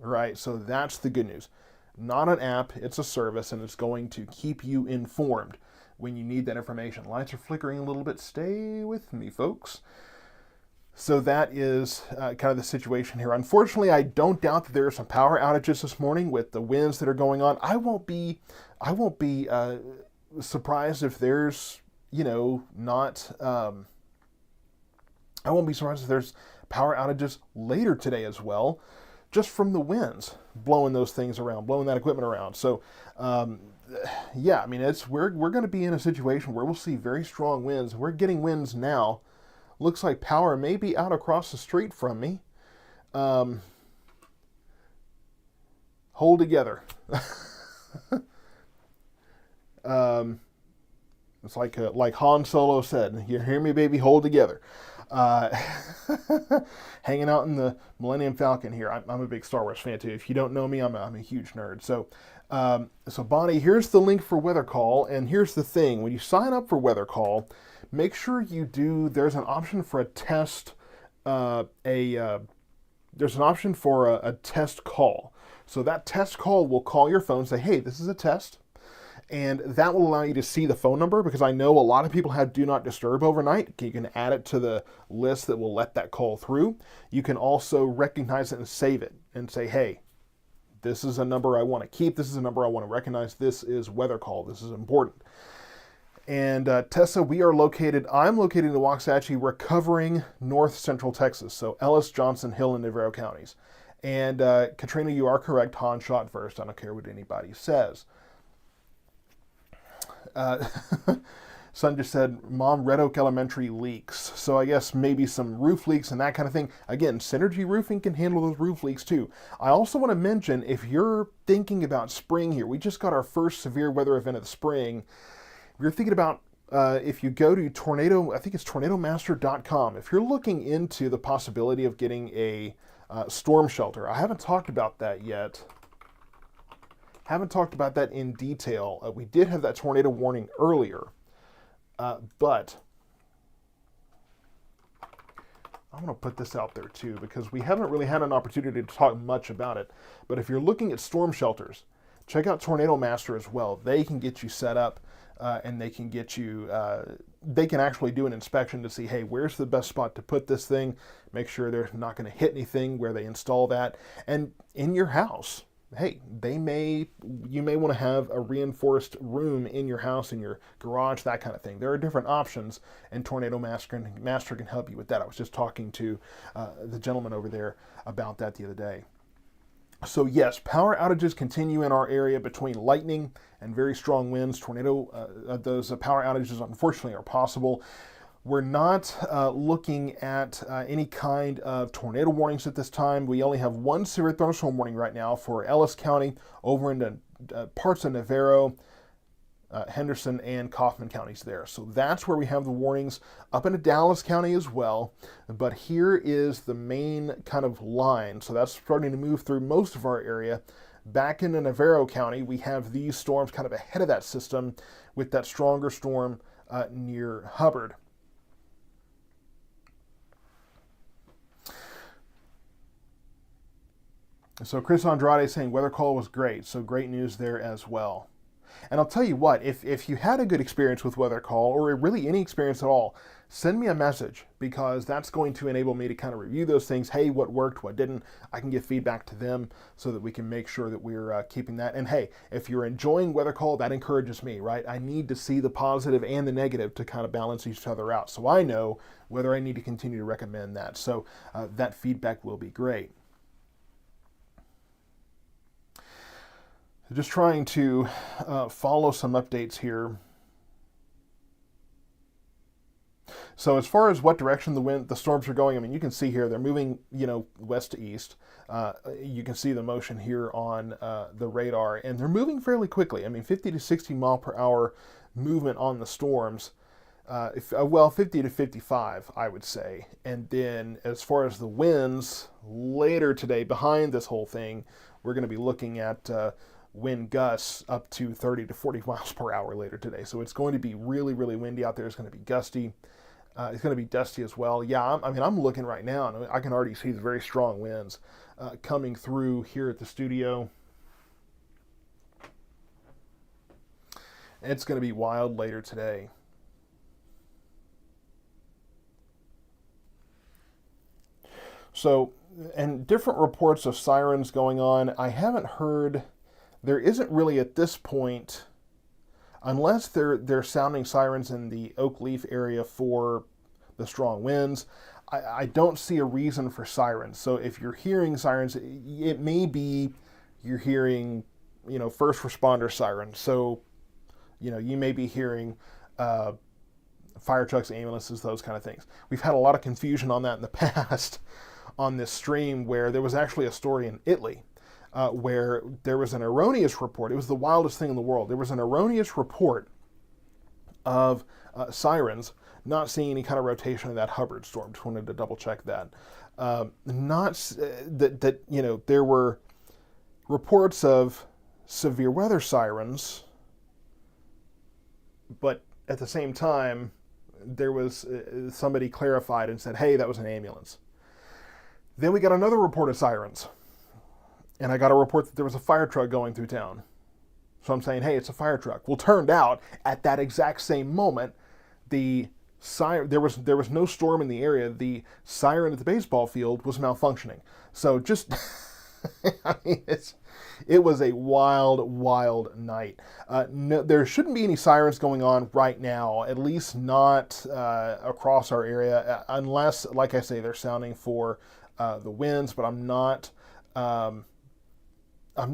right? So that's the good news. Not an app, it's a service, and it's going to keep you informed when you need that information. Lights are flickering a little bit. Stay with me, folks. So that is kind of the situation here. Unfortunately, I don't doubt that there are some power outages this morning with the winds that are going on. I won't be surprised if there's, I won't be surprised if there's power outages later today as well, just from the winds blowing those things around, blowing that equipment around. So, yeah, I mean, we're going to be in a situation where we'll see very strong winds. We're getting winds now. Looks like power may be out across the street from me. Hold together. It's like Han Solo said, "You hear me, baby? Hold together." Hanging out in the Millennium Falcon here. I'm a big Star Wars fan too. If you don't know me, I'm a huge nerd. So Bonnie, here's the link for Weather Call, and here's the thing: when you sign up for Weather Call, make sure you do. There's an option for a test. There's an option for a test call. So that test call will call your phone, say, "Hey, this is a test." And that will allow you to see the phone number, because I know a lot of people have Do Not Disturb overnight. You can add it to the list that will let that call through. You can also recognize it and save it and say, hey, this is a number I want to keep. This is a number I want to recognize. This is Weather Call. This is important. And Tessa, I'm located in the Waxahachie, recovering north central Texas. So Ellis, Johnson, Hill, and Navarro counties. And Katrina, you are correct. Han shot first. I don't care what anybody says. Son just said, Mom, Red Oak Elementary leaks. So I guess maybe some roof leaks and that kind of thing. Again, Synergy Roofing can handle those roof leaks too. I also want to mention, if you're thinking about spring here, we just got our first severe weather event of the spring. If you're thinking about, if you go to tornadomaster.com, if you're looking into the possibility of getting a storm shelter, I haven't talked about that yet. Haven't talked about that in detail. We did have that tornado warning earlier, but I'm going to put this out there too, because we haven't really had an opportunity to talk much about it. But if you're looking at storm shelters, check out Tornado Master as well. They can get you set up and they can get you, they can actually do an inspection to see, hey, where's the best spot to put this thing, make sure they're not going to hit anything where they install that. And in your house, hey, you may want to have a reinforced room in your house, in your garage, that kind of thing. There are different options, and Tornado Master can help you with that. I was just talking to the gentleman over there about that the other day. So yes, power outages continue in our area between lightning and very strong winds. Those power outages unfortunately are possible. We're not looking at any kind of tornado warnings at this time. We only have one severe thunderstorm warning right now for Ellis County, over into parts of Navarro, Henderson, and Kaufman counties there. So that's where we have the warnings, up into Dallas County as well. But here is the main kind of line. So that's starting to move through most of our area. Back into Navarro County, we have these storms kind of ahead of that system with that stronger storm near Hubbard. So Chris Andrade saying weather call was great. So great news there as well. And I'll tell you what, if you had a good experience with weather call, or really any experience at all, send me a message, because that's going to enable me to kind of review those things. Hey, what worked, what didn't? I can give feedback to them so that we can make sure that we're keeping that. And hey, if you're enjoying weather call, that encourages me, right? I need to see the positive and the negative to kind of balance each other out, so I know whether I need to continue to recommend that. So that feedback will be great. Just trying to follow some updates here. So as far as what direction the storms are going, I mean, you can see here they're moving, west to east. You can see the motion here on the radar, and they're moving fairly quickly. I mean, 50 to 60 mile per hour movement on the storms. 50 to 55, I would say. And then as far as the winds, later today, behind this whole thing, we're going to be looking at wind gusts up to 30 to 40 miles per hour later today. So it's going to be really, really windy out there. It's going to be gusty. It's going to be dusty as well. Yeah, I'm looking right now, and I can already see the very strong winds coming through here at the studio. It's going to be wild later today. So, and different reports of sirens going on. I haven't heard. There isn't really at this point, unless they're sounding sirens in the Oak Leaf area for the strong winds. I don't see a reason for sirens. So if you're hearing sirens, it may be you're hearing, first responder sirens. So, you may be hearing fire trucks, ambulances, those kind of things. We've had a lot of confusion on that in the past on this stream, where there was actually a story in Italy where there was an erroneous report. It was the wildest thing in the world. There was an erroneous report of sirens not seeing any kind of rotation in that Hubbard storm. Just wanted to double check that. There were reports of severe weather sirens, but at the same time, there was somebody clarified and said, hey, that was an ambulance. Then we got another report of sirens, and I got a report that there was a fire truck going through town. So I'm saying, hey, it's a fire truck. Well, turned out at that exact same moment, there was no storm in the area. The siren at the baseball field was malfunctioning. So just, it was a wild, wild night. No, there shouldn't be any sirens going on right now, at least not across our area, unless, like I say, they're sounding for the winds. But I'm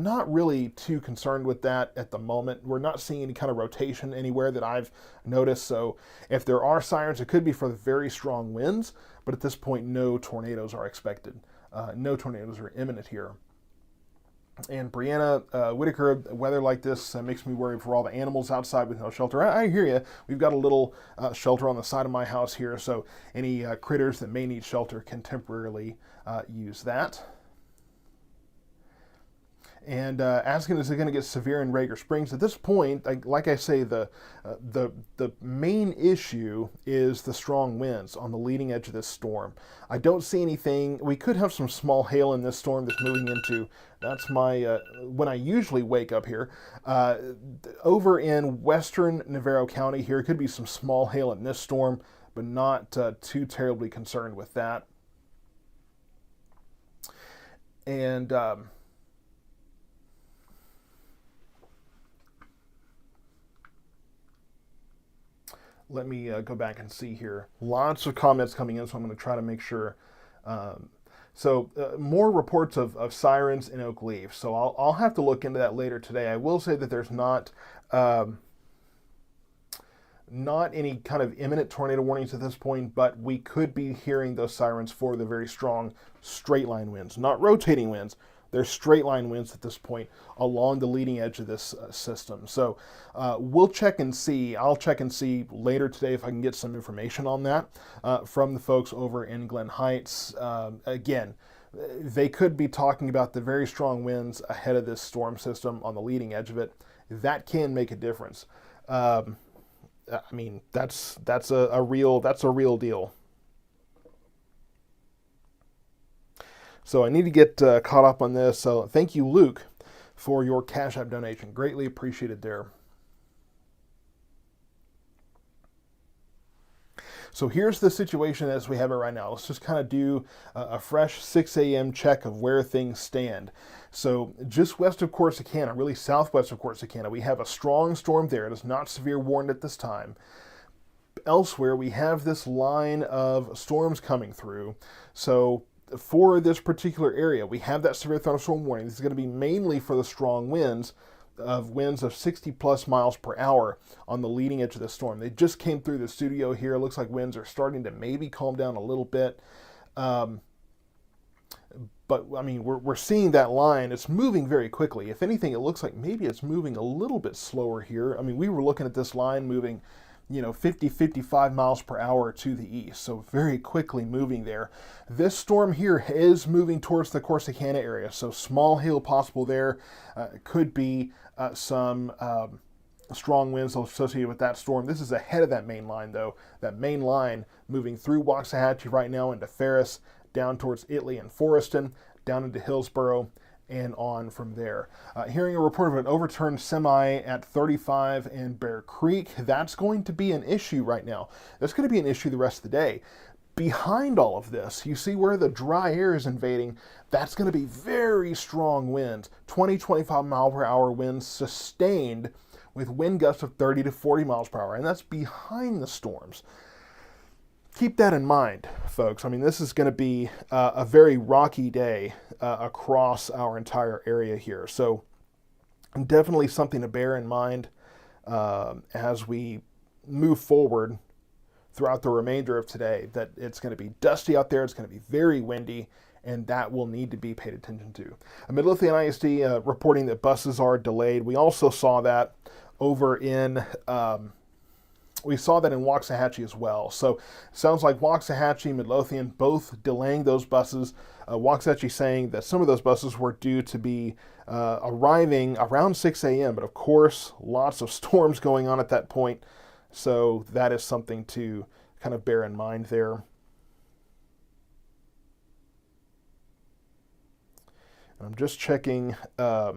not really too concerned with that at the moment. We're not seeing any kind of rotation anywhere that I've noticed. So if there are sirens, it could be for the very strong winds, but at this point, no tornadoes are expected. No tornadoes are imminent here. And Brianna Whitaker, weather like this makes me worry for all the animals outside with no shelter. I hear you. We've got a little shelter on the side of my house here, so any critters that may need shelter can temporarily use that. and asking is it going to get severe in Rager Springs. At this point, like I say, the main issue is the strong winds on the leading edge of this storm. I don't see anything. We could have some small hail in this storm that's moving into. That's my when I usually wake up here. Over in western Navarro County here, could be some small hail in this storm, but not too terribly concerned with that. And let me go back and see here. Lots of comments coming in, so I'm going to try to make sure. More reports of sirens in Oak Leaf. So I'll have to look into that later today. I will say that there's not any kind of imminent tornado warnings at this point, but we could be hearing those sirens for the very strong straight line winds, not rotating winds. They're straight line winds at this point along the leading edge of this system. So we'll check and see. I'll check and see later today if I can get some information on that from the folks over in Glen Heights. Again, they could be talking about the very strong winds ahead of this storm system on the leading edge of it. That can make a difference. I mean, that's a real deal. So I need to get caught up on this. So thank you, Luke, for your Cash App donation. Greatly appreciated there. So here's the situation as we have it right now. Let's just kind of do a fresh 6 a.m. check of where things stand. So just west of Corsicana, really southwest of Corsicana, we have a strong storm there. It is not severe warned at this time. Elsewhere, we have this line of storms coming through. So for this particular area, we have that severe thunderstorm warning. This is going to be mainly for the strong winds of 60 plus miles per hour on the leading edge of the storm. They just came through the studio here. It looks like winds are starting to maybe calm down a little bit. But I mean, we're seeing that line. It's moving very quickly. If anything, it looks like maybe it's moving a little bit slower here. I mean, we were looking at this line moving 50, 55 miles per hour to the east. So very quickly moving there. This storm here is moving towards the Corsicana area. So small hail possible there. Could be some strong winds associated with that storm. This is ahead of that main line though. That main line moving through Waxahachie right now into Ferris, down towards Italy and Forreston, down into Hillsboro, and on from there. Hearing a report of an overturned semi at 35 in Bear Creek. That's going to be an issue right now. That's going to be an issue the rest of the day. Behind all of this, you see where the dry air is invading. That's going to be very strong winds, 20, 25 mile per hour winds sustained with wind gusts of 30 to 40 miles per hour. And that's behind the storms. Keep that in mind, folks. I mean, this is going to be a very rocky day across our entire area here. So definitely something to bear in mind as we move forward throughout the remainder of today, that it's going to be dusty out there. It's going to be very windy, and that will need to be paid attention to. Midlothian ISD reporting that buses are delayed. We also saw that over in... we saw that in Waxahachie as well. So sounds like Waxahachie, Midlothian, both delaying those buses. Waxahachie saying that some of those buses were due to be arriving around 6 a.m. But of course, lots of storms going on at that point. So that is something to kind of bear in mind there. And I'm just checking a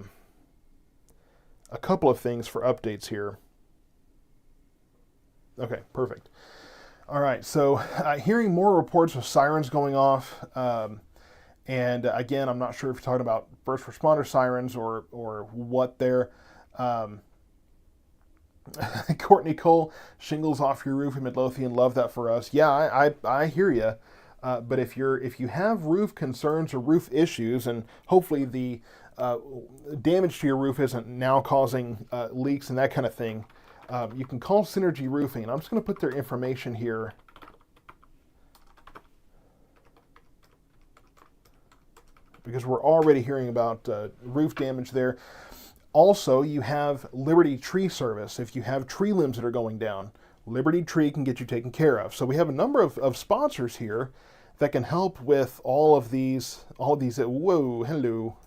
couple of things for updates here. Okay, perfect. All right, so hearing more reports of sirens going off, and again, I'm not sure if you're talking about first responder sirens or what they're. Courtney Cole, shingles off your roof in Midlothian, love that for us. Yeah, I hear you. But if you have roof concerns or roof issues, and hopefully the damage to your roof isn't now causing leaks and that kind of thing. You can call Synergy Roofing, and I'm just going to put their information here. Because we're already hearing about roof damage there. Also, you have Liberty Tree Service. If you have tree limbs that are going down, Liberty Tree can get you taken care of. So we have a number of sponsors here that can help with all of these. Whoa, hello.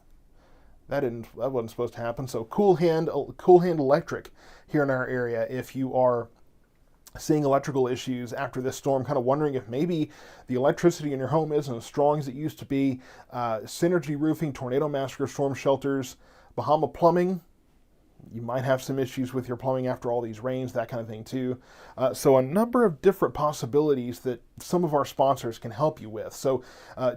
That wasn't supposed to happen. So Cool Hand Electric here in our area. If you are seeing electrical issues after this storm, kind of wondering if maybe the electricity in your home isn't as strong as it used to be. Synergy Roofing, Tornado Massacre Storm Shelters, Bahama Plumbing. You might have some issues with your plumbing after all these rains, that kind of thing too. So a number of different possibilities that some of our sponsors can help you with. So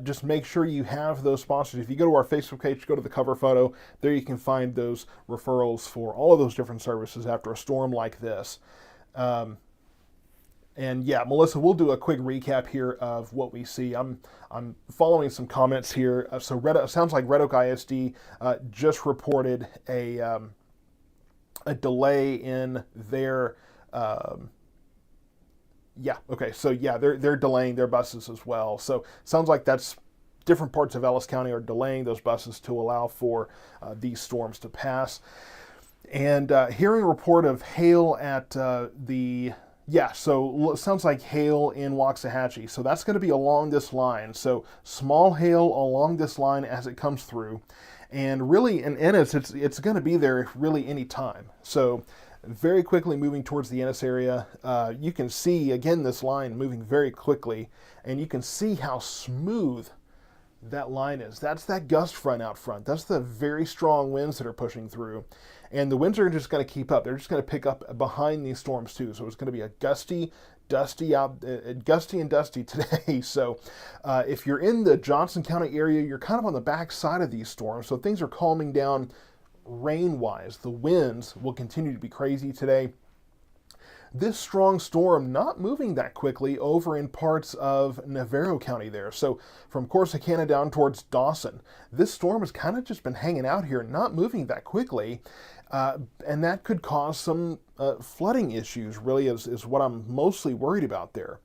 just make sure you have those sponsors. If you go to our Facebook page, go to the cover photo, there you can find those referrals for all of those different services after a storm like this. And yeah, Melissa, we'll do a quick recap here of what we see. I'm following some comments here. So sounds like Red Oak ISD just reported a delay in their they're delaying their buses as well. So sounds like that's different parts of Ellis County are delaying those buses to allow for these storms to pass. And hearing a report of hail at so it sounds like hail in Waxahachie. So that's going to be along this line. So small hail along this line as it comes through. And really, in Ennis, it's going to be there really any time. So very quickly moving towards the Ennis area, you can see, again, this line moving very quickly. And you can see how smooth that line is. That's that gust front out front. That's the very strong winds that are pushing through. And the winds are just going to keep up. They're just going to pick up behind these storms too. So it's going to be a gusty and dusty today. So if you're in the Johnson County area, you're kind of on the back side of these storms. So things are calming down rain-wise. The winds will continue to be crazy today. This strong storm not moving that quickly over in parts of Navarro County there. So from Corsicana down towards Dawson, this storm has kind of just been hanging out here, not moving that quickly. And that could cause some flooding issues, really, is what I'm mostly worried about there.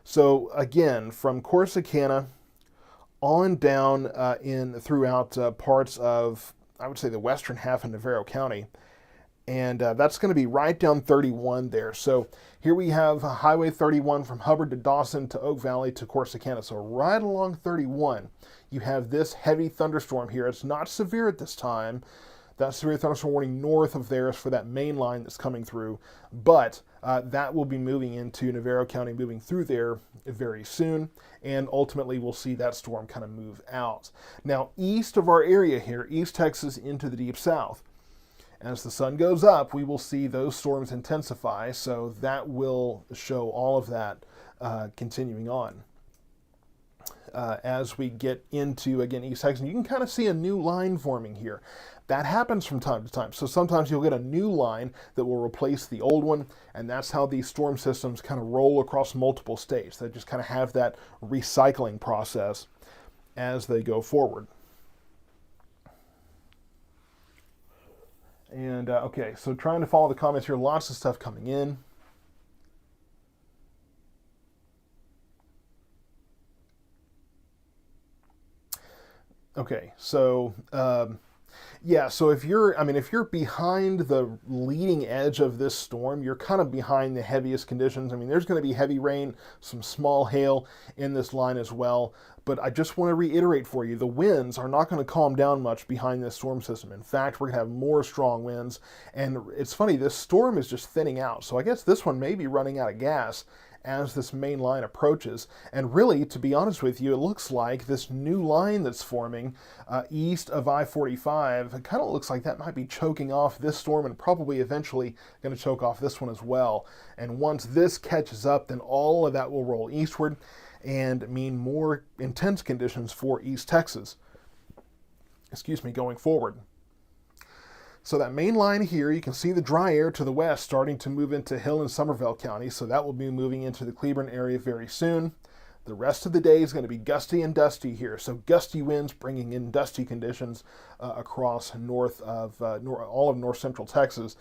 So again, from Corsicana on down throughout parts of, I would say, the western half of Navarro County. And that's going to be right down 31 there. So here we have Highway 31 from Hubbard to Dawson to Oak Valley to Corsicana. So right along 31, you have this heavy thunderstorm here. It's not severe at this time. That severe thunderstorm warning north of there is for that main line that's coming through. But that will be moving into Navarro County, moving through there very soon. And ultimately, we'll see that storm kind of move out. Now, east of our area here, East Texas into the deep south, as the sun goes up, we will see those storms intensify, so that will show all of that continuing on. As we get into, again, East Texas, you can kind of see a new line forming here. That happens from time to time. So sometimes you'll get a new line that will replace the old one, and that's how these storm systems kind of roll across multiple states. They just kind of have that recycling process as they go forward. And okay, so trying to follow the comments here, lots of stuff coming in. Okay, so so if you're behind the leading edge of this storm, you're kind of behind the heaviest conditions. I mean, there's going to be heavy rain, some small hail in this line as well. But I just want to reiterate for you, the winds are not going to calm down much behind this storm system. In fact, we're going to have more strong winds. And it's funny, this storm is just thinning out. So I guess this one may be running out of gas as this main line approaches. And really, to be honest with you, it looks like this new line that's forming east of I-45, it kind of looks like that might be choking off this storm and probably eventually going to choke off this one as well. And once this catches up, then all of that will roll eastward and mean more intense conditions for East Texas, going forward. So that main line here, you can see the dry air to the west starting to move into Hill and Somervell County, so that will be moving into the Cleburne area very soon. The rest of the day is going to be gusty and dusty here, so gusty winds bringing in dusty conditions across all of north central Texas.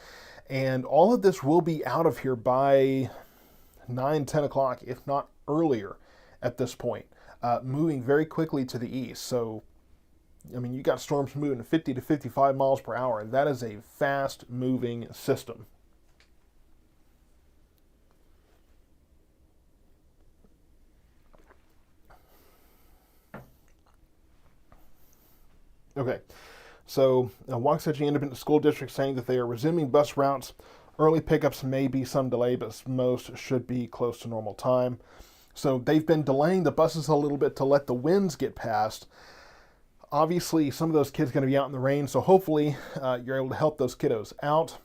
And all of this will be out of here by 9, 10 o'clock, if not earlier at this point, moving very quickly to the east. So I mean, you got storms moving 50 to 55 miles per hour. That is a fast-moving system. Okay, So Waxahachie Independent School District saying that they are resuming bus routes. Early pickups may be some delay, but most should be close to normal time. So they've been delaying the buses a little bit to let the winds get past. Obviously, some of those kids are going to be out in the rain, so hopefully you're able to help those kiddos out.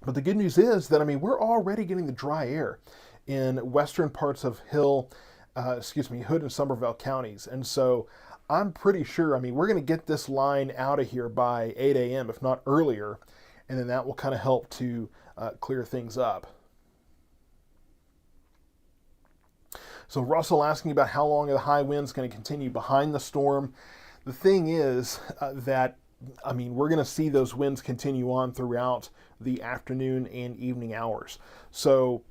But the good news is that, we're already getting the dry air in western parts of Hood and Somervell counties. And so I'm pretty sure, we're going to get this line out of here by 8 a.m., if not earlier, and then that will kind of help to clear things up. So Russell asking about how long are the high winds going to continue behind the storm. The thing is that we're going to see those winds continue on throughout the afternoon and evening hours. So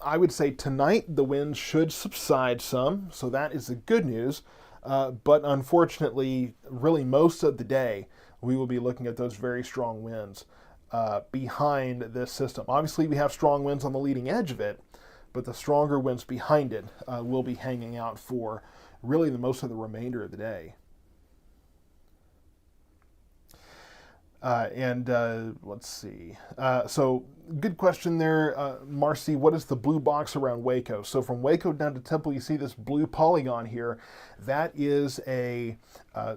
I would say tonight the winds should subside some, so that is the good news. But unfortunately, really most of the day, we will be looking at those very strong winds behind this system. Obviously, we have strong winds on the leading edge of it, but the stronger winds behind it will be hanging out for really the most of the remainder of the day. Let's see. So good question there, Marcy. What is the blue box around Waco? So from Waco down to Temple, you see this blue polygon here. That is a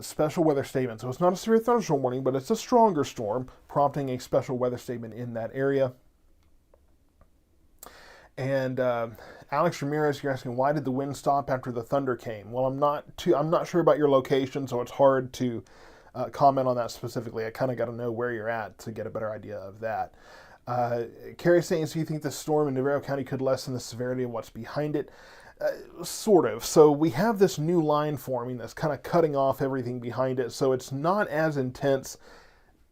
special weather statement. So it's not a severe thunderstorm warning, but it's a stronger storm, prompting a special weather statement in that area. And Alex Ramirez, you're asking, why did the wind stop after the thunder came? Well, I'm not sure about your location, so it's hard to comment on that specifically. I kind of got to know where you're at to get a better idea of that. Carrie saying, so you think the storm in Navarro County could lessen the severity of what's behind it? Sort of. So we have this new line forming that's kind of cutting off everything behind it, so it's not as intense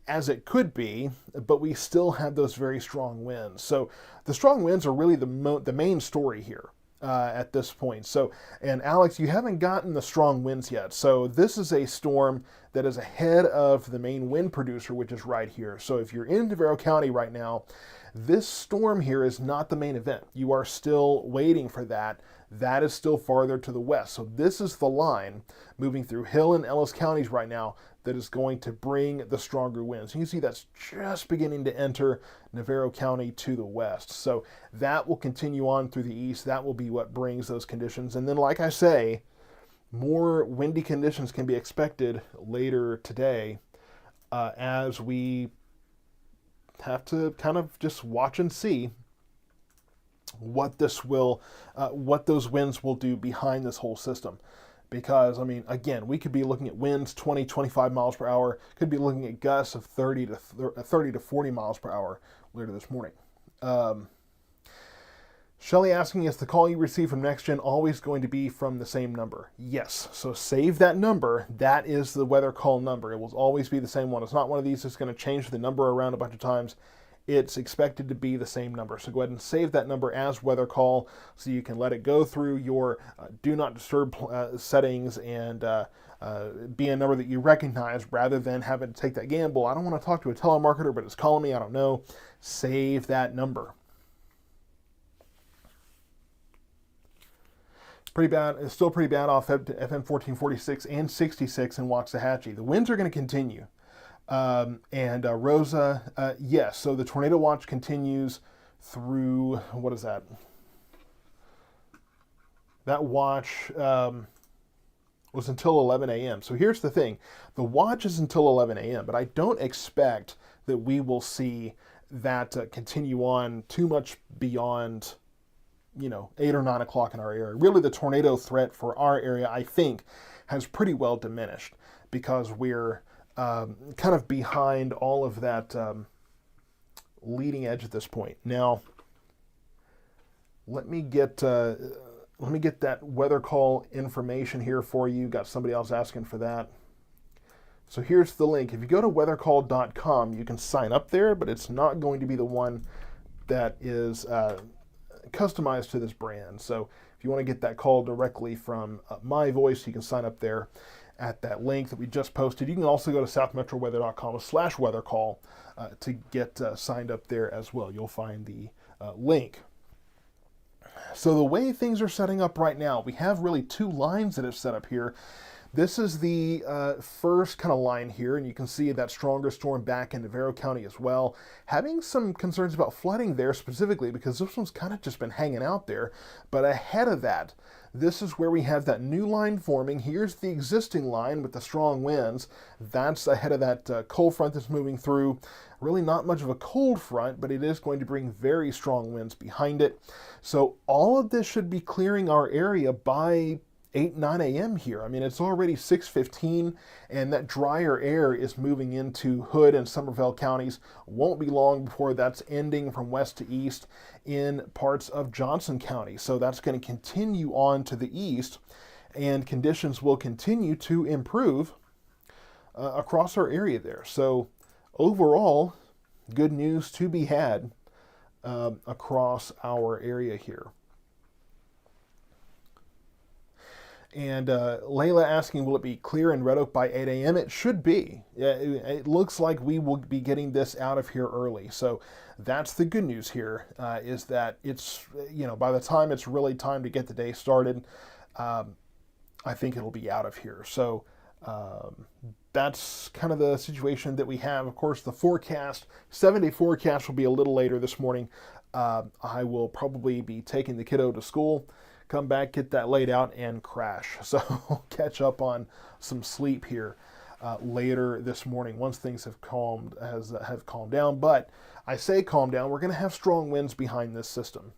as it could be, but we still have those very strong winds. So the strong winds are really the main story here at this point. So, and Alex, you haven't gotten the strong winds yet. So this is a storm that is ahead of the main wind producer, which is right here. So if you're in Navarro County right now, this storm here is not the main event. You are still waiting for that. That is still farther to the west. So this is the line moving through Hill and Ellis counties right now that is going to bring the stronger winds. You can see that's just beginning to enter Navarro County to the west. So that will continue on through the east. That will be what brings those conditions. And then, like I say, more windy conditions can be expected later today as we have to kind of just watch and see what those winds will do behind this whole system. Because, again, we could be looking at winds 20, 25 miles per hour, could be looking at gusts of 30 to 40 miles per hour later this morning. Shelly asking, is the call you receive from NextGen always going to be from the same number? Yes. So save that number. That is the weather call number. It will always be the same one. It's not one of these that's going to change the number around a bunch of times. It's expected to be the same number. So go ahead and save that number as weather call so you can let it go through your do not disturb settings and be a number that you recognize rather than having to take that gamble. I don't want to talk to a telemarketer, but it's calling me. I don't know. Save that number. Pretty bad. It's still pretty bad off FM 1446 and 66 in Waxahachie. The winds are going to continue. Rosa, yes, so the tornado watch continues through, what is that? That watch was until 11 a.m. So here's the thing. The watch is until 11 a.m., but I don't expect that we will see that continue on too much beyond 8 or 9 o'clock in our area. Really, the tornado threat for our area, I think, has pretty well diminished because we're kind of behind all of that leading edge at this point. Now, let me get that weather call information here for you. Got somebody else asking for that. So here's the link. If you go to weathercall.com, you can sign up there, but it's not going to be the one that is customized to this brand. So if you want to get that call directly from my voice, you can sign up there at that link that we just posted. You can also go to southmetroweather.com/weathercall to get signed up there as well. You'll find the link. So the way things are setting up right now, we have really two lines that have set up here. This is the first kind of line here, and you can see that stronger storm back in Navarro County as well. Having some concerns about flooding there specifically because this one's kind of just been hanging out there. But ahead of that, this is where we have that new line forming. Here's the existing line with the strong winds. That's ahead of that cold front that's moving through. Really not much of a cold front, but it is going to bring very strong winds behind it. So all of this should be clearing our area by 8, 9 a.m. here. I mean, it's already 6:15, and that drier air is moving into Hood and Somervell counties. Won't be long before that's ending from west to east in parts of Johnson County. So that's going to continue on to the east, and conditions will continue to improve across our area there. So overall, good news to be had across our area here. And Layla asking, will it be clear in Red Oak by 8 a.m.? It should be. It looks like we will be getting this out of here early. So that's the good news here, is that it's, by the time it's really time to get the day started, I think it'll be out of here. So that's kind of the situation that we have. Of course, the forecast, 7-day forecast will be a little later this morning. I will probably be taking the kiddo to school, come back, get that laid out, and crash. So catch up on some sleep here later this morning once things have calmed down. But I say calm down, we're going to have strong winds behind this system.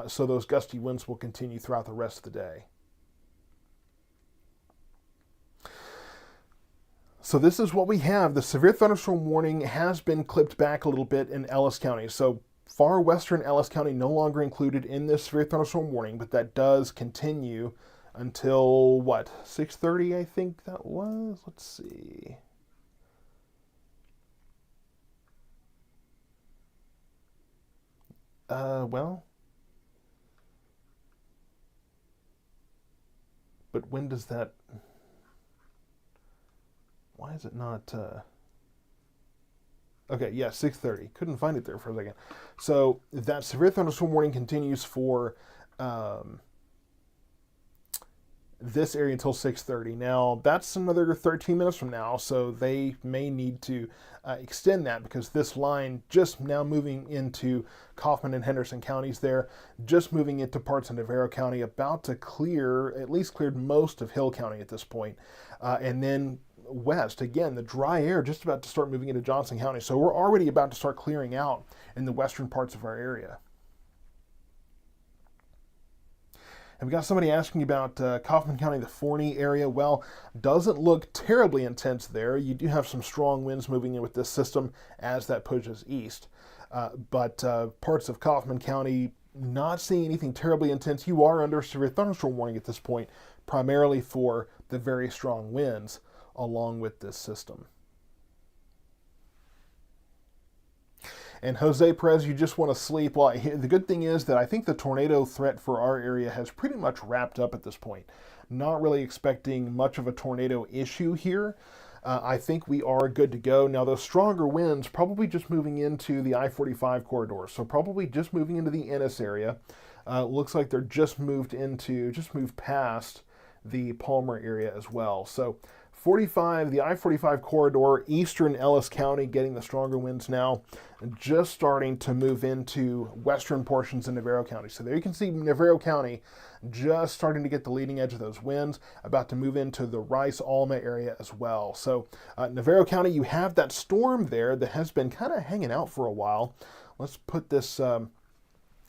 So those gusty winds will continue throughout the rest of the day. So this is what we have. The severe thunderstorm warning has been clipped back a little bit in Ellis County. So far western Ellis County no longer included in this severe thunderstorm warning, but that does continue until, 6:30 I think that was? Let's see. But when does that... Why is it not... Okay, yeah, 6:30. Couldn't find it there for a second. So that severe thunderstorm warning continues for this area until 6:30. Now, that's another 13 minutes from now, so they may need to extend that because this line just now moving into Kaufman and Henderson counties there, just moving into parts of Navarro County, about to clear, at least cleared most of Hill County at this point. And then west, again, the dry air just about to start moving into Johnson County. So we're already about to start clearing out in the western parts of our area. And we got somebody asking about Kaufman County, the Forney area. Well, doesn't look terribly intense there. You do have some strong winds moving in with this system as that pushes east. But parts of Kaufman County, not seeing anything terribly intense. You are under severe thunderstorm warning at this point, primarily for the very strong winds along with this system. And Jose Perez, you just want to sleep. Well, the good thing is that I think the tornado threat for our area has pretty much wrapped up at this point. Not really expecting much of a tornado issue here. I think we are good to go. Now, those stronger winds probably just moving into the I-45 corridor. So probably just moving into the Ennis area. Looks like they're just moved past the Palmer area as well. So 45, the I-45 corridor, eastern Ellis County getting the stronger winds now, just starting to move into western portions of Navarro County. So there you can see Navarro County just starting to get the leading edge of those winds, about to move into the Rice-Alma area as well. So Navarro County, you have that storm there that has been kind of hanging out for a while. Let's put this...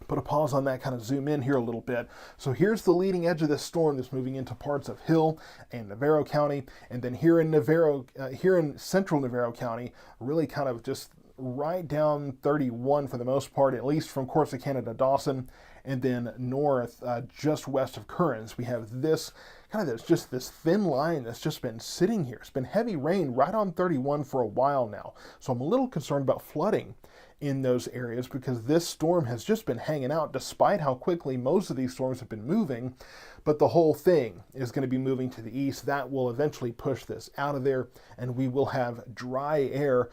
put a pause on that, kind of zoom in here a little bit. So here's the leading edge of this storm that's moving into parts of Hill and Navarro County, and then here in central Navarro County, really kind of just right down 31 for the most part, at least from Corsicana to Dawson, and then north, just west of Currens, we have this kind of just this thin line that's just been sitting here. It's been heavy rain right on 31 for a while now, so I'm a little concerned about flooding in those areas because this storm has just been hanging out despite how quickly most of these storms have been moving. But the whole thing is going to be moving to the east. That will eventually push this out of there, and we will have dry air,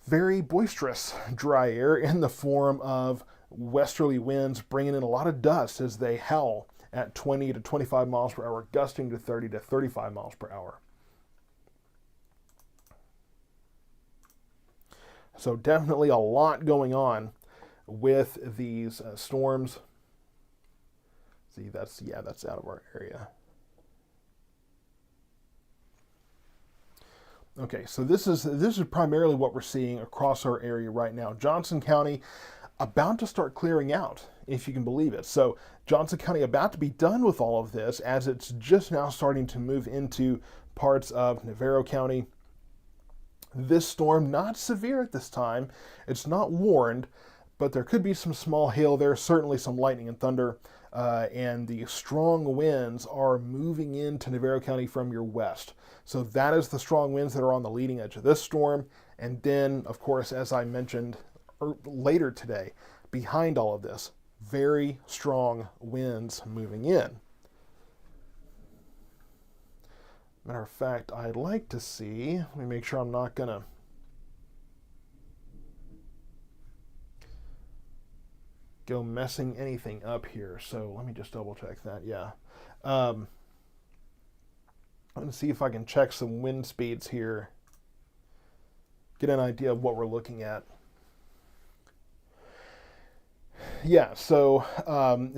very boisterous dry air in the form of westerly winds bringing in a lot of dust as they howl at 20 to 25 miles per hour, gusting to 30 to 35 miles per hour. So definitely a lot going on with these storms. See, that's out of our area. Okay, so this is primarily what we're seeing across our area right now. Johnson County about to start clearing out, if you can believe it. So Johnson County about to be done with all of this, as it's just now starting to move into parts of Navarro County. This storm, not severe at this time. It's not warned, but there could be some small hail there, certainly some lightning and thunder, and the strong winds are moving into Navarro County from your west. So that is the strong winds that are on the leading edge of this storm. And then, of course, as I mentioned later today, behind all of this, very strong winds moving in. Matter of fact, I'd like to see, let me make sure I'm not going to go messing anything up here. So let me just double check that. Yeah. I'm going to see if I can check some wind speeds here, get an idea of what we're looking at. Yeah, so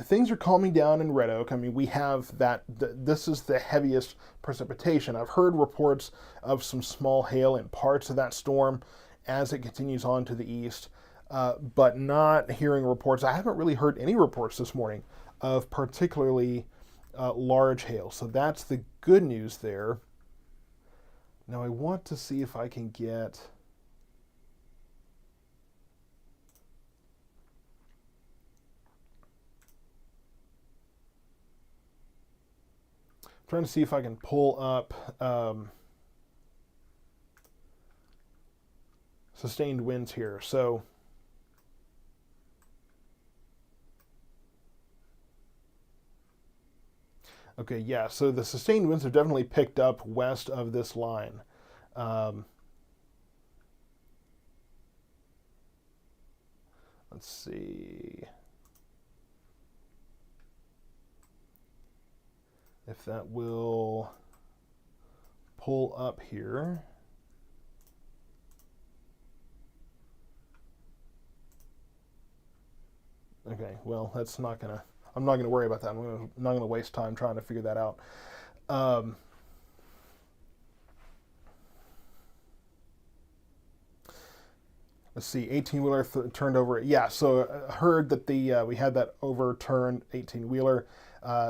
things are calming down in Red Oak. I mean, we have this is the heaviest precipitation. I've heard reports of some small hail in parts of that storm as it continues on to the east, but not hearing reports. I haven't really heard any reports this morning of particularly large hail. So that's the good news there. Now I want to see if I can get... trying to see if I can pull up sustained winds here. So okay, yeah, so the sustained winds have definitely picked up west of this line. Let's see if that will pull up here. Okay, well, that's not gonna, I'm not gonna worry about that. I'm not gonna waste time trying to figure that out. Let's see, 18-wheeler turned over. Yeah, so I heard that we had that overturned 18-wheeler.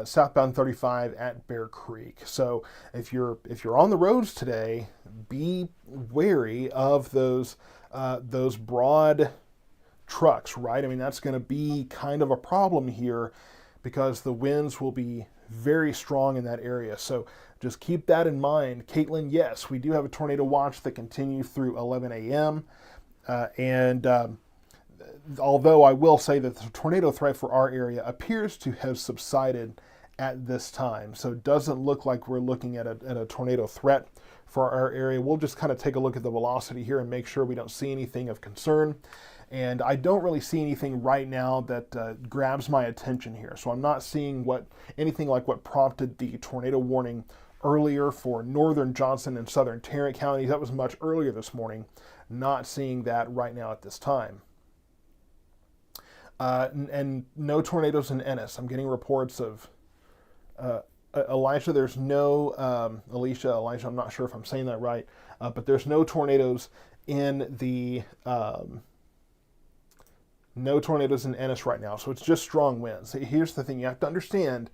Southbound 35 at Bear Creek. So if you're on the roads today, be wary of those broad trucks, right? I mean, that's going to be kind of a problem here because the winds will be very strong in that area. So just keep that in mind. Caitlin, yes, we do have a tornado watch that continues through 11 a.m. Although I will say that the tornado threat for our area appears to have subsided at this time. So it doesn't look like we're looking at a tornado threat for our area. We'll just kind of take a look at the velocity here and make sure we don't see anything of concern. And I don't really see anything right now that grabs my attention here. So I'm not seeing anything like what prompted the tornado warning earlier for northern Johnson and southern Tarrant counties. That was much earlier this morning. Not seeing that right now at this time. And no tornadoes in Ennis. I'm getting reports of Elijah. There's no Elijah. I'm not sure if I'm saying that right, but there's no tornadoes in the no tornadoes in Ennis right now. So it's just strong winds. Here's the thing: you have to understand.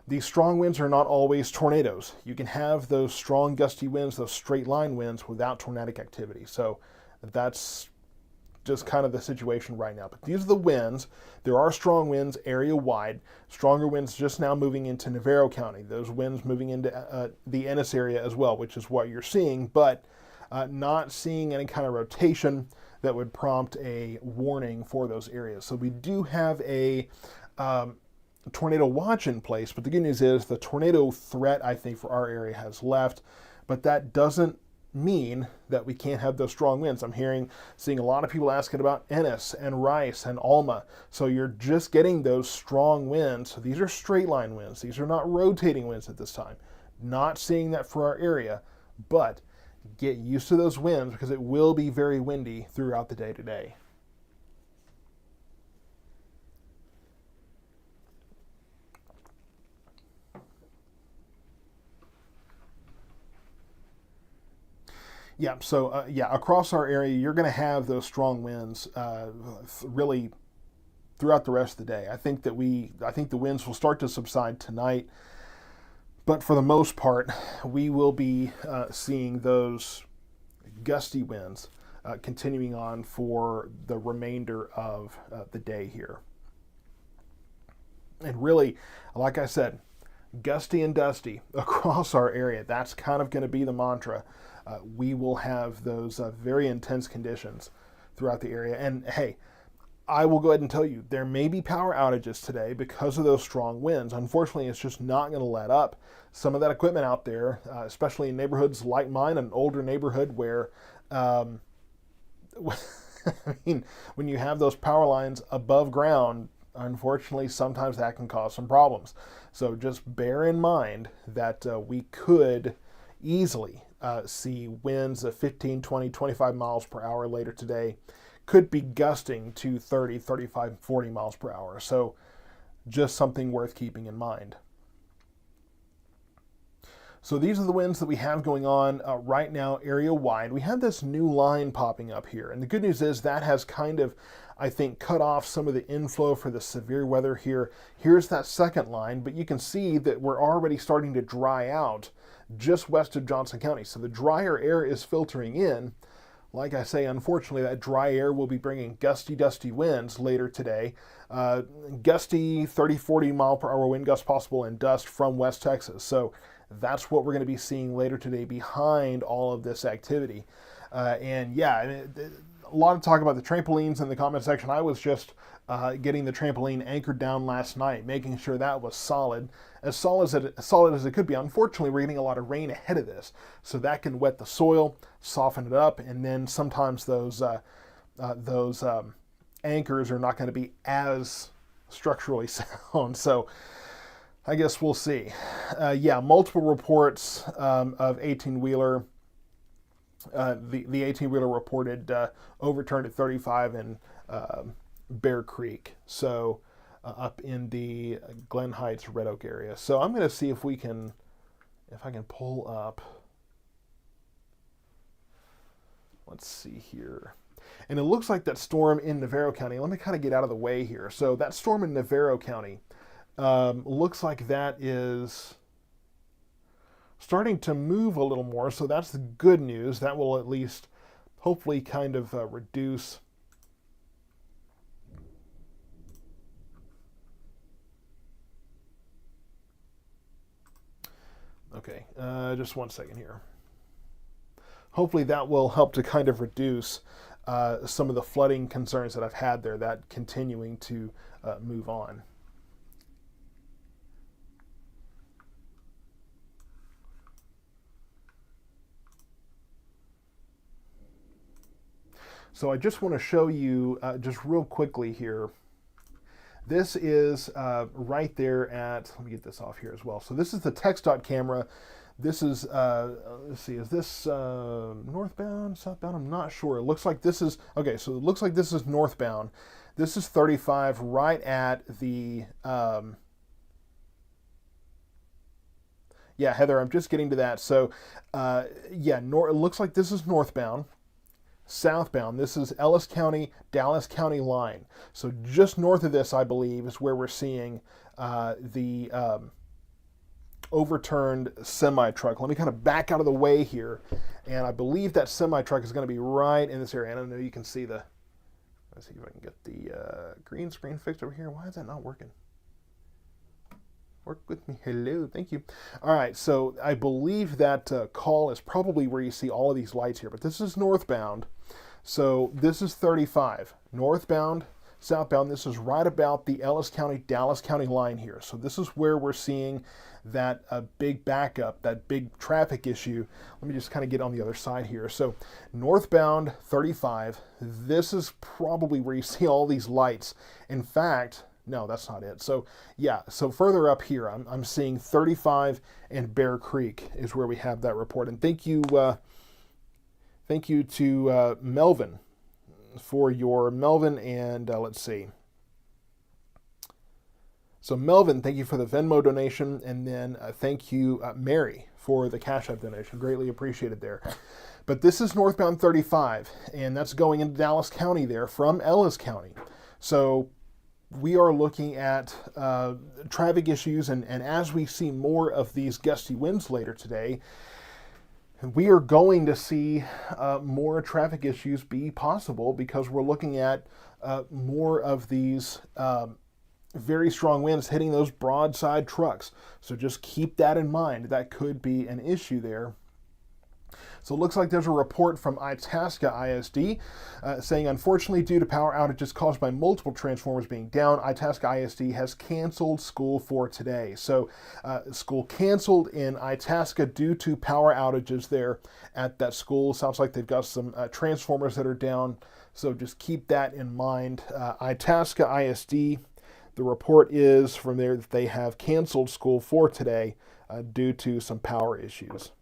These strong winds are not always tornadoes. You can have those strong gusty winds, those straight line winds without tornadic activity. So that's just kind of the situation right now. But these are the winds. There are strong winds area wide. Stronger winds just now moving into Navarro County. Those winds moving into the Ennis area as well, which is what you're seeing, but not seeing any kind of rotation that would prompt a warning for those areas. So we do have a tornado watch in place, but the good news is the tornado threat, I think, for our area has left, but that doesn't mean that we can't have those strong winds. Seeing a lot of people asking about Ennis and Rice and Alma. So you're just getting those strong winds. So these are straight line winds. These are not rotating winds at this time. Not seeing that for our area, but get used to those winds because it will be very windy throughout the day today. Yeah, so across our area, you're going to have those strong winds really throughout the rest of the day. I think the winds will start to subside tonight, but for the most part, we will be seeing those gusty winds continuing on for the remainder of the day here. And really, like I said, gusty and dusty across our area. That's kind of going to be the mantra. We will have those very intense conditions throughout the area. And hey, I will go ahead and tell you, there may be power outages today because of those strong winds. Unfortunately, it's just not going to let up. Some of that equipment out there, especially in neighborhoods like mine, an older neighborhood where, I mean, when you have those power lines above ground, unfortunately, sometimes that can cause some problems. So just bear in mind that we could easily see winds of 15, 20, 25 miles per hour later today. Could be gusting to 30, 35, 40 miles per hour. So just something worth keeping in mind. So these are the winds that we have going on right now area-wide. We have this new line popping up here. And the good news is that has kind of, I think, cut off some of the inflow for the severe weather here. Here's that second line, but you can see that we're already starting to dry out just west of Johnson County. So the drier air is filtering in. Like I say, unfortunately, that dry air will be bringing gusty, dusty winds later today. Gusty 30, 40 mile per hour wind gusts possible and dust from West Texas. So that's what we're going to be seeing later today behind all of this activity. And yeah, a lot of talk about the trampolines in the comment section. I was just getting the trampoline anchored down last night, making sure that was solid as it could be. Unfortunately, we're getting a lot of rain ahead of this, so that can wet the soil, soften it up, and then sometimes those anchors are not going to be as structurally sound. So I guess we'll see. Multiple reports of 18-wheeler. The 18-wheeler reported overturned at 35 in Bear Creek, so up in the Glen Heights, Red Oak area. So I'm going to see if I can pull up. Let's see here. And it looks like that storm in Navarro County. Let me kind of get out of the way here. So that storm in Navarro County looks like that is starting to move a little more. So that's the good news. That will at least hopefully kind of reduce Okay, just 1 second here. Hopefully that will help to kind of reduce some of the flooding concerns that I've had there, that continuing to move on. So I just want to show you just real quickly here. This is right there at, let me get this off here as well. So this is the TxDOT camera. This is, let's see, is this northbound, southbound? I'm not sure. It looks like this is, okay, so it looks like this is northbound. This is 35 right at the, yeah, Heather, I'm just getting to that. So, it looks like this is northbound. Southbound, this is Ellis County, Dallas County line. So just north of this, I believe, is where we're seeing the overturned semi-truck. Let me kind of back out of the way here. And I believe that semi-truck is going to be right in this area. And I know you can see the, let's see if I can get the green screen fixed over here. Why is that not working? Work with me. Hello. Thank you. All right. So I believe that call is probably where you see all of these lights here. But this is northbound. So this is 35. Northbound, southbound. This is right about the Ellis County, Dallas County line here. So this is where we're seeing that big backup, that big traffic issue. Let me just kind of get on the other side here. So northbound 35, this is probably where you see all these lights. In fact, no, that's not it. So yeah, so further up here, I'm seeing 35 and Bear Creek is where we have that report. And thank you to Melvin for your and let's see. So Melvin, thank you for the Venmo donation, and then thank you, Mary, for the Cash App donation. Greatly appreciated there. But this is northbound 35, and that's going into Dallas County there from Ellis County. So we are looking at traffic issues, and as we see more of these gusty winds later today, we are going to see more traffic issues be possible because we're looking at more of these very strong winds hitting those broadside trucks. So just keep that in mind. That could be an issue there. So it looks like there's a report from Itasca ISD saying, unfortunately, due to power outages caused by multiple transformers being down, Itasca ISD has canceled school for today. So school canceled in Itasca due to power outages there at that school. Sounds like they've got some transformers that are down. So just keep that in mind. Itasca ISD, the report is from there that they have canceled school for today due to some power issues.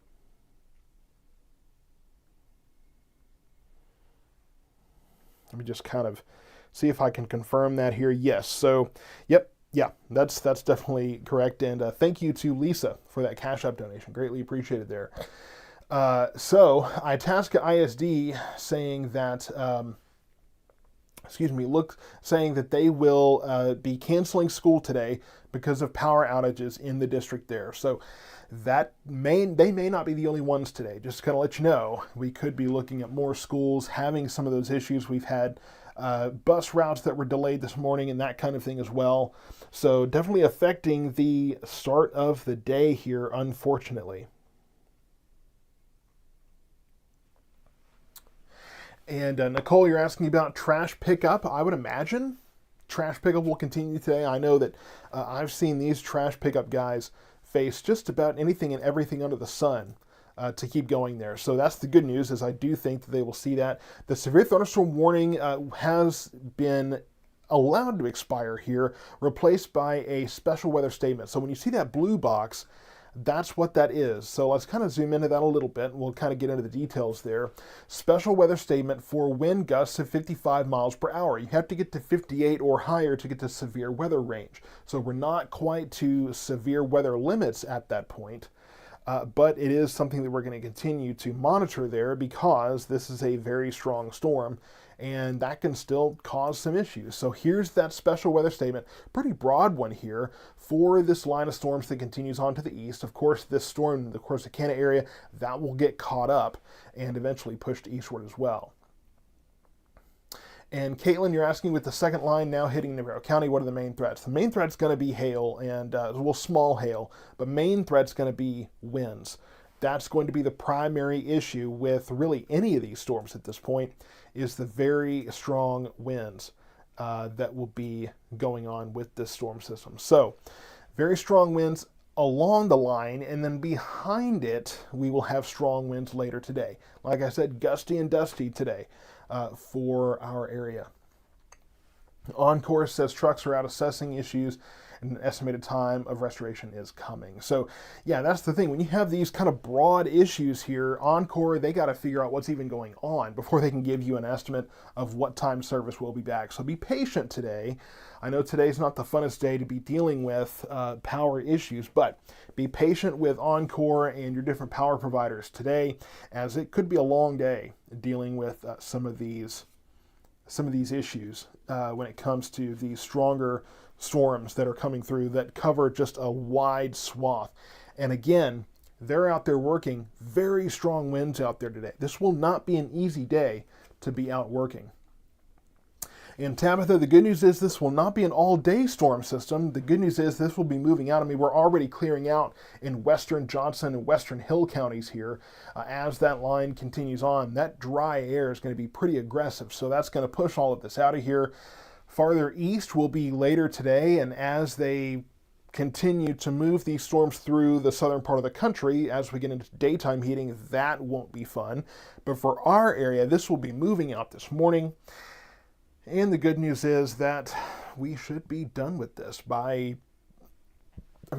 Let me just kind of see if I can confirm that here. Yes. So, yep. Yeah, that's definitely correct. And thank you to Lisa for that Cash App donation. Greatly appreciated there. So, Itasca ISD saying that, saying that they will be canceling school today because of power outages in the district there. So they may not be the only ones today. Just to kind of let you know, we could be looking at more schools having some of those issues. We've had bus routes that were delayed this morning and that kind of thing as well. So definitely affecting the start of the day here, unfortunately. And Nicole, you're asking about trash pickup. I would imagine trash pickup will continue today. I know that I've seen these trash pickup guys face just about anything and everything under the sun to keep going there. So that's the good news, is I do think that they will see that. The severe thunderstorm warning has been allowed to expire here, replaced by a special weather statement. So when you see that blue box, that's what that is. So let's kind of zoom into that a little bit, and we'll kind of get into the details there. Special weather statement for wind gusts of 55 miles per hour. You have to get to 58 or higher to get to severe weather range. So we're not quite to severe weather limits at that point, but it is something that we're going to continue to monitor there because this is a very strong storm, and that can still cause some issues. So here's that special weather statement, pretty broad one here for this line of storms that continues on to the east. Of course, this storm in the Corsicana area, that will get caught up and eventually pushed eastward as well. And Caitlin, you're asking, with the second line now hitting Navarro County, what are the main threats? The main threat's going to be hail and, small hail, but main threat's going to be winds. That's going to be the primary issue with really any of these storms at this point, is the very strong winds that will be going on with this storm system. So very strong winds along the line, and then behind it, we will have strong winds later today. Like I said, gusty and dusty today for our area. Encore says trucks are out assessing issues, and an estimated time of restoration is coming. So yeah, that's the thing. When you have these kind of broad issues here, Encore, they got to figure out what's even going on before they can give you an estimate of what time service will be back. So be patient today. I know today's not the funnest day to be dealing with power issues, but be patient with Encore and your different power providers today, as it could be a long day dealing with some of these issues when it comes to these stronger storms that are coming through that cover just a wide swath. And again, they're out there working. Very strong winds out there today. This will not be an easy day to be out working. And Tabitha, the good news is this will not be an all-day storm system. The good news is this will be moving out. I mean, we're already clearing out in western Johnson and western Hill counties here. As that line continues on, that dry air is going to be pretty aggressive. So that's going to push all of this out of here. Farther east will be later today, and as they continue to move these storms through the southern part of the country, as we get into daytime heating, that won't be fun. But for our area, this will be moving out this morning. And the good news is that we should be done with this by,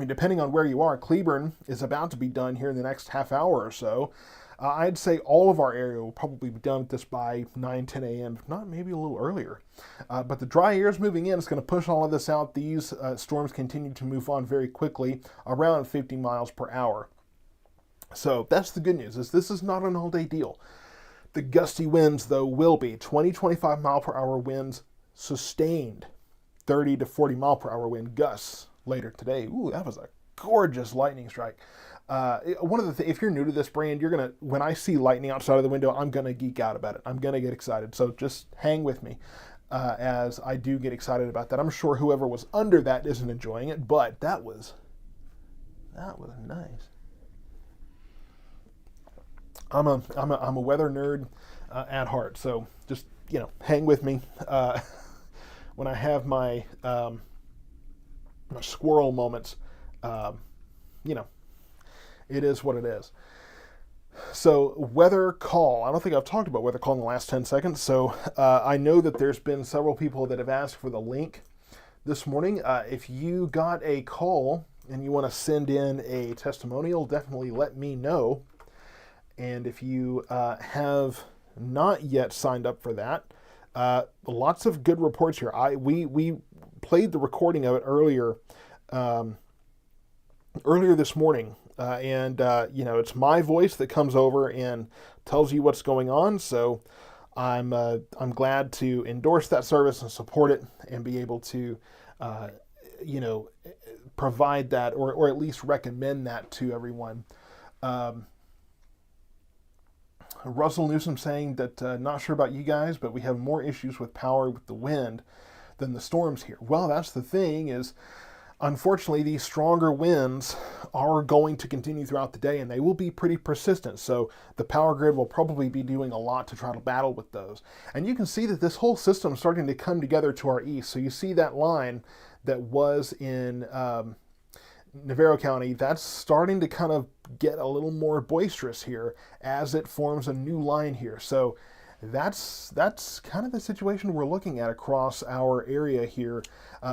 depending on where you are, Cleburne is about to be done here in the next half hour or so. I'd say all of our area will probably be done with this by 9, 10 a.m., if not maybe a little earlier. But the dry air is moving in. It's going to push all of this out. These storms continue to move on very quickly, around 50 miles per hour. So that's the good news, is this is not an all-day deal. The gusty winds, though, will be 20, 25 mile per hour winds, sustained 30 to 40 mile per hour wind gusts later today. Ooh, that was a gorgeous lightning strike. One of the things, if you're new to this brand, when I see lightning outside of the window, I'm gonna geek out about it. I'm gonna get excited. So just hang with me as I do get excited about that. I'm sure whoever was under that isn't enjoying it, but that was nice. I'm a weather nerd at heart, so just hang with me when I have my my squirrel moments. It is what it is. So weather call. I don't think I've talked about weather call in the last 10 seconds. So I know that there's been several people that have asked for the link this morning. If you got a call and you want to send in a testimonial, definitely let me know. And if you have not yet signed up for that, lots of good reports here. We played the recording of it earlier this morning. It's my voice that comes over and tells you what's going on. So I'm glad to endorse that service and support it and be able to, provide that or at least recommend that to everyone. Russell Newsom saying that not sure about you guys, but we have more issues with power with the wind than the storms here. Well, that's the thing is, unfortunately, these stronger winds are going to continue throughout the day, and they will be pretty persistent. So the power grid will probably be doing a lot to try to battle with those. And you can see that this whole system is starting to come together to our east. So you see that line that was in Navarro County, that's starting to kind of get a little more boisterous here as it forms a new line here. So that's kind of the situation we're looking at across our area here,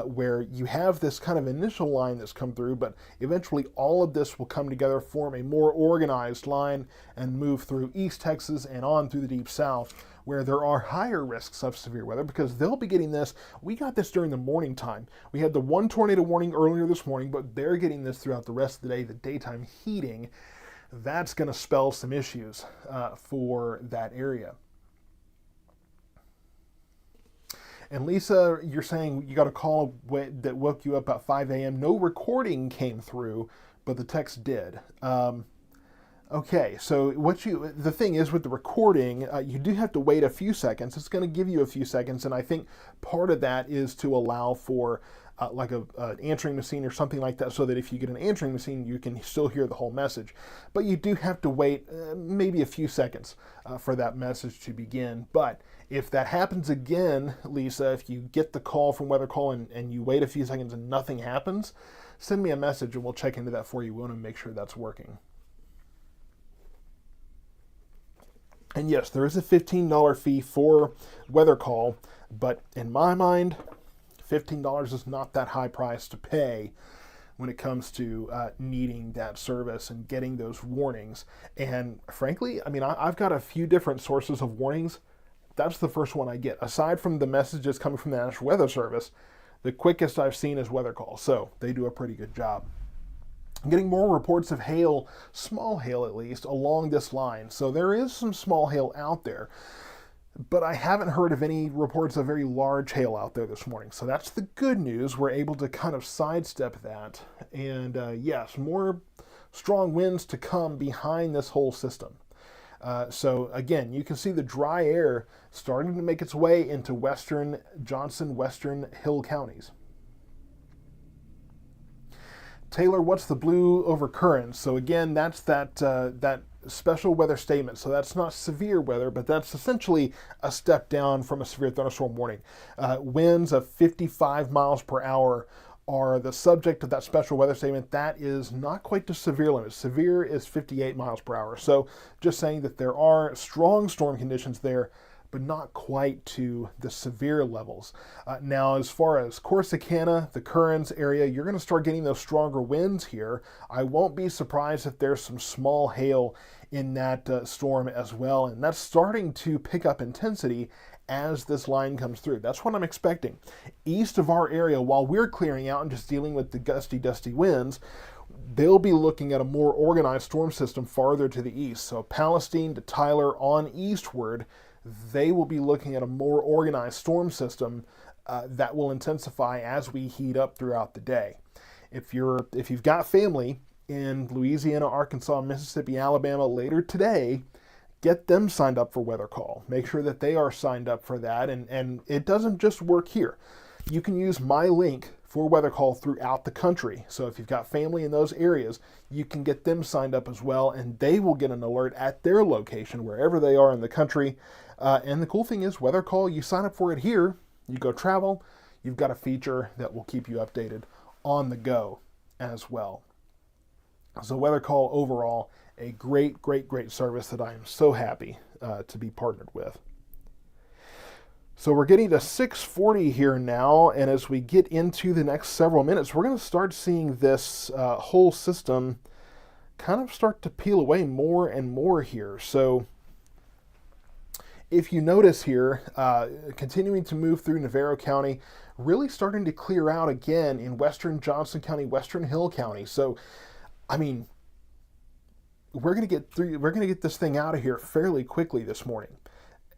where you have this kind of initial line that's come through, but eventually all of this will come together, form a more organized line, and move through East Texas and on through the Deep South, where there are higher risks of severe weather, because they'll be getting this. We got this during the morning time. We had the one tornado warning earlier this morning, but they're getting this throughout the rest of the day. The daytime heating, that's going to spell some issues for that area. And Lisa, you're saying you got a call that woke you up at 5 a.m. No recording came through, but the text did. Okay, so the thing is with the recording, you do have to wait a few seconds. It's going to give you a few seconds, and I think part of that is to allow for like an answering machine or something like that, so that if you get an answering machine, you can still hear the whole message. But you do have to wait maybe a few seconds for that message to begin. But if that happens again, Lisa, if you get the call from Weather Call and you wait a few seconds and nothing happens, send me a message and we'll check into that for you. We want to make sure that's working. And yes, there is a $15 fee for Weather Call, but in my mind, $15 is not that high price to pay when it comes to needing that service and getting those warnings. And frankly, I've got a few different sources of warnings. That's the first one I get. Aside from the messages coming from the National Weather Service, the quickest I've seen is Weather Call. So they do a pretty good job. I'm getting more reports of hail, small hail at least, along this line. So there is some small hail out there, but I haven't heard of any reports of very large hail out there this morning. So that's the good news. We're able to kind of sidestep that. And yes, more strong winds to come behind this whole system. So again, you can see the dry air starting to make its way into western Johnson, western Hill counties. Taylor, what's the blue over currents? So again, that's that special weather statement. So that's not severe weather, but that's essentially a step down from a severe thunderstorm warning. Winds of 55 miles per hour are the subject of that special weather statement. That is not quite the severe limit. Severe is 58 miles per hour. So just saying that there are strong storm conditions there, but not quite to the severe levels. Now, as far as Corsicana, the Currens area, you're going to start getting those stronger winds here. I won't be surprised if there's some small hail in that storm as well, and that's starting to pick up intensity as this line comes through. That's what I'm expecting. East of our area, while we're clearing out and just dealing with the gusty, dusty winds, they'll be looking at a more organized storm system farther to the east. So Palestine to Tyler on eastward, they will be looking at a more organized storm system that will intensify as we heat up throughout the day. If you've got family in Louisiana, Arkansas, Mississippi, Alabama later today, get them signed up for Weather Call. Make sure that they are signed up for that. And it doesn't just work here. You can use my link for Weather Call throughout the country. So if you've got family in those areas, you can get them signed up as well, and they will get an alert at their location, wherever they are in the country. And the cool thing is, Weather Call, you sign up for it here, you go travel, you've got a feature that will keep you updated on the go as well. So Weather Call overall, a great, great, great service that I am so happy to be partnered with. So we're getting to 6:40 here now, and as we get into the next several minutes, we're going to start seeing this whole system kind of start to peel away more and more here. So if you notice here, continuing to move through Navarro County, really starting to clear out again in western Johnson County, western Hill County. So, I mean, we're going to get this thing out of here fairly quickly this morning.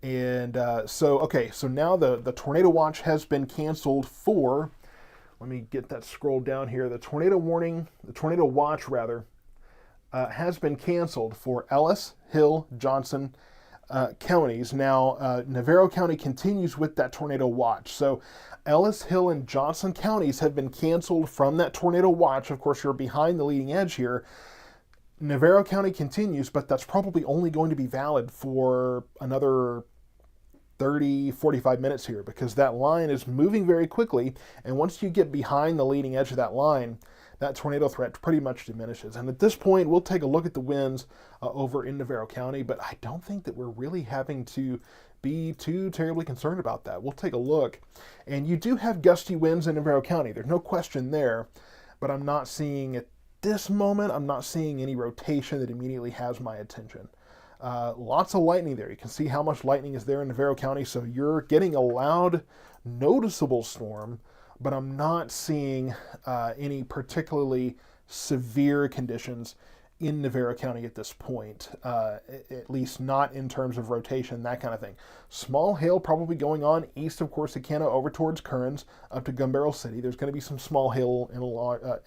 And so now the tornado watch has been canceled for, let me get that scroll down here. The tornado watch has been canceled for Ellis, Hill, Johnson counties. Now, Navarro County continues with that tornado watch. So Ellis, Hill, and Johnson counties have been canceled from that tornado watch. Of course, you're behind the leading edge here. Navarro County continues, but that's probably only going to be valid for another 30, 45 minutes here, because that line is moving very quickly, and once you get behind the leading edge of that line, that tornado threat pretty much diminishes. And at this point, we'll take a look at the winds over in Navarro County, but I don't think that we're really having to be too terribly concerned about that. We'll take a look. And you do have gusty winds in Navarro County. There's no question there, but I'm not seeing at this moment, I'm not seeing any rotation that immediately has my attention. Lots of lightning there. You can see how much lightning is there in Navarro County, so you're getting a loud, noticeable storm, but I'm not seeing any particularly severe conditions in Navarro County at this point, at least not in terms of rotation, that kind of thing. Small hail probably going on east of Corsicana over towards Kearns up to Gun Barrel City. There's going to be some small hail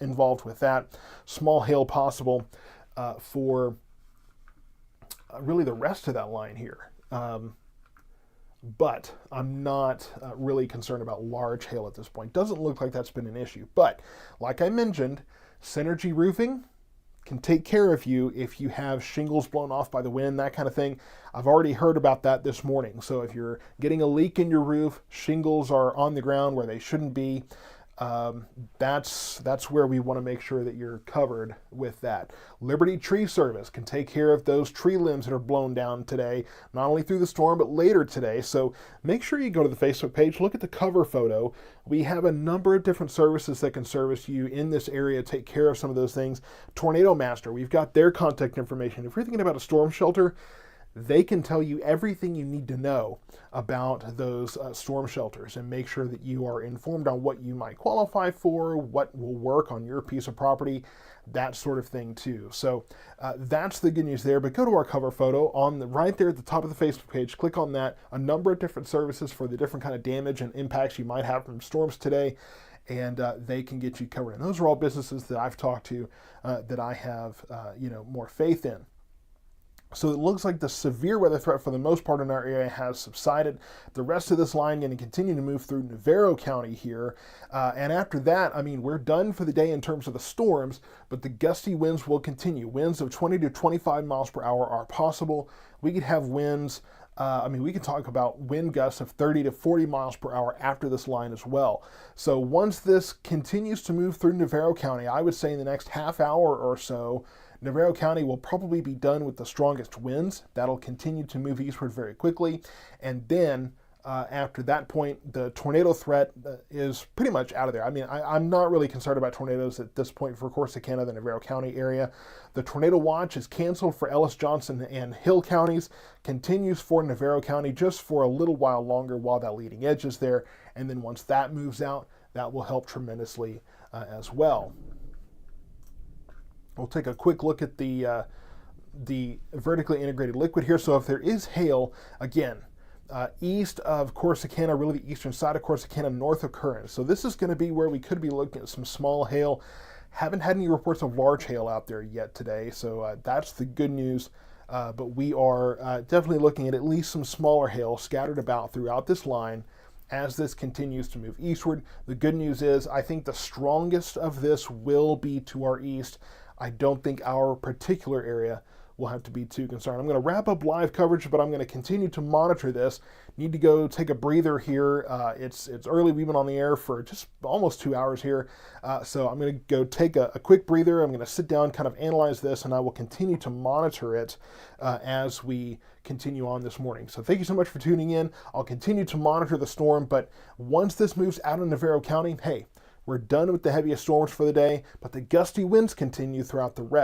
involved with that. Small hail possible for really the rest of that line here. But I'm not really concerned about large hail at this point. Doesn't look like that's been an issue. But like I mentioned, Synergy Roofing can take care of you if you have shingles blown off by the wind, that kind of thing. I've already heard about that this morning. So if you're getting a leak in your roof, shingles are on the ground where they shouldn't be, that's where we want to make sure that you're covered with that. Liberty Tree Service can take care of those tree limbs that are blown down today, not only through the storm, but later today. So make sure you go to the Facebook page, look at the cover photo. We have a number of different services that can service you in this area, take care of some of those things. Tornado Master, we've got their contact information. If you're thinking about a storm shelter, they can tell you everything you need to know about those storm shelters and make sure that you are informed on what you might qualify for, what will work on your piece of property, that sort of thing too. So that's the good news there. But go to our cover photo right there at the top of the Facebook page. Click on that. A number of different services for the different kind of damage and impacts you might have from storms today, and they can get you covered. And those are all businesses that I've talked to that I have more faith in. So it looks like the severe weather threat for the most part in our area has subsided. The rest of this line going to continue to move through Navarro County here. And after that, I mean, we're done for the day in terms of the storms, but the gusty winds will continue. Winds of 20 to 25 miles per hour are possible. We could have winds, we can talk about wind gusts of 30 to 40 miles per hour after this line as well. So once this continues to move through Navarro County, I would say in the next half hour or so, Navarro County will probably be done with the strongest winds. That'll continue to move eastward very quickly. And then after that point, the tornado threat is pretty much out of there. I mean, I'm not really concerned about tornadoes at this point for Corsicana, the Navarro County area. The tornado watch is canceled for Ellis, Johnson, and Hill counties, continues for Navarro County just for a little while longer while that leading edge is there. And then once that moves out, that will help tremendously as well. We'll take a quick look at the vertically integrated liquid here. So if there is hail, again, east of Corsicana, really the eastern side of Corsicana, north of Current. So this is going to be where we could be looking at some small hail. Haven't had any reports of large hail out there yet today, so that's the good news. But we are definitely looking at least some smaller hail scattered about throughout this line as this continues to move eastward. The good news is I think the strongest of this will be to our east. I don't think our particular area will have to be too concerned. I'm going to wrap up live coverage, but I'm going to continue to monitor this. Need to go take a breather here. It's early. We've been on the air for just almost 2 hours here. So I'm going to go take a quick breather. I'm going to sit down, kind of analyze this, and I will continue to monitor it as we continue on this morning. So thank you so much for tuning in. I'll continue to monitor the storm, but once this moves out of Navarro County, hey, we're done with the heaviest storms for the day, but the gusty winds continue throughout the rest.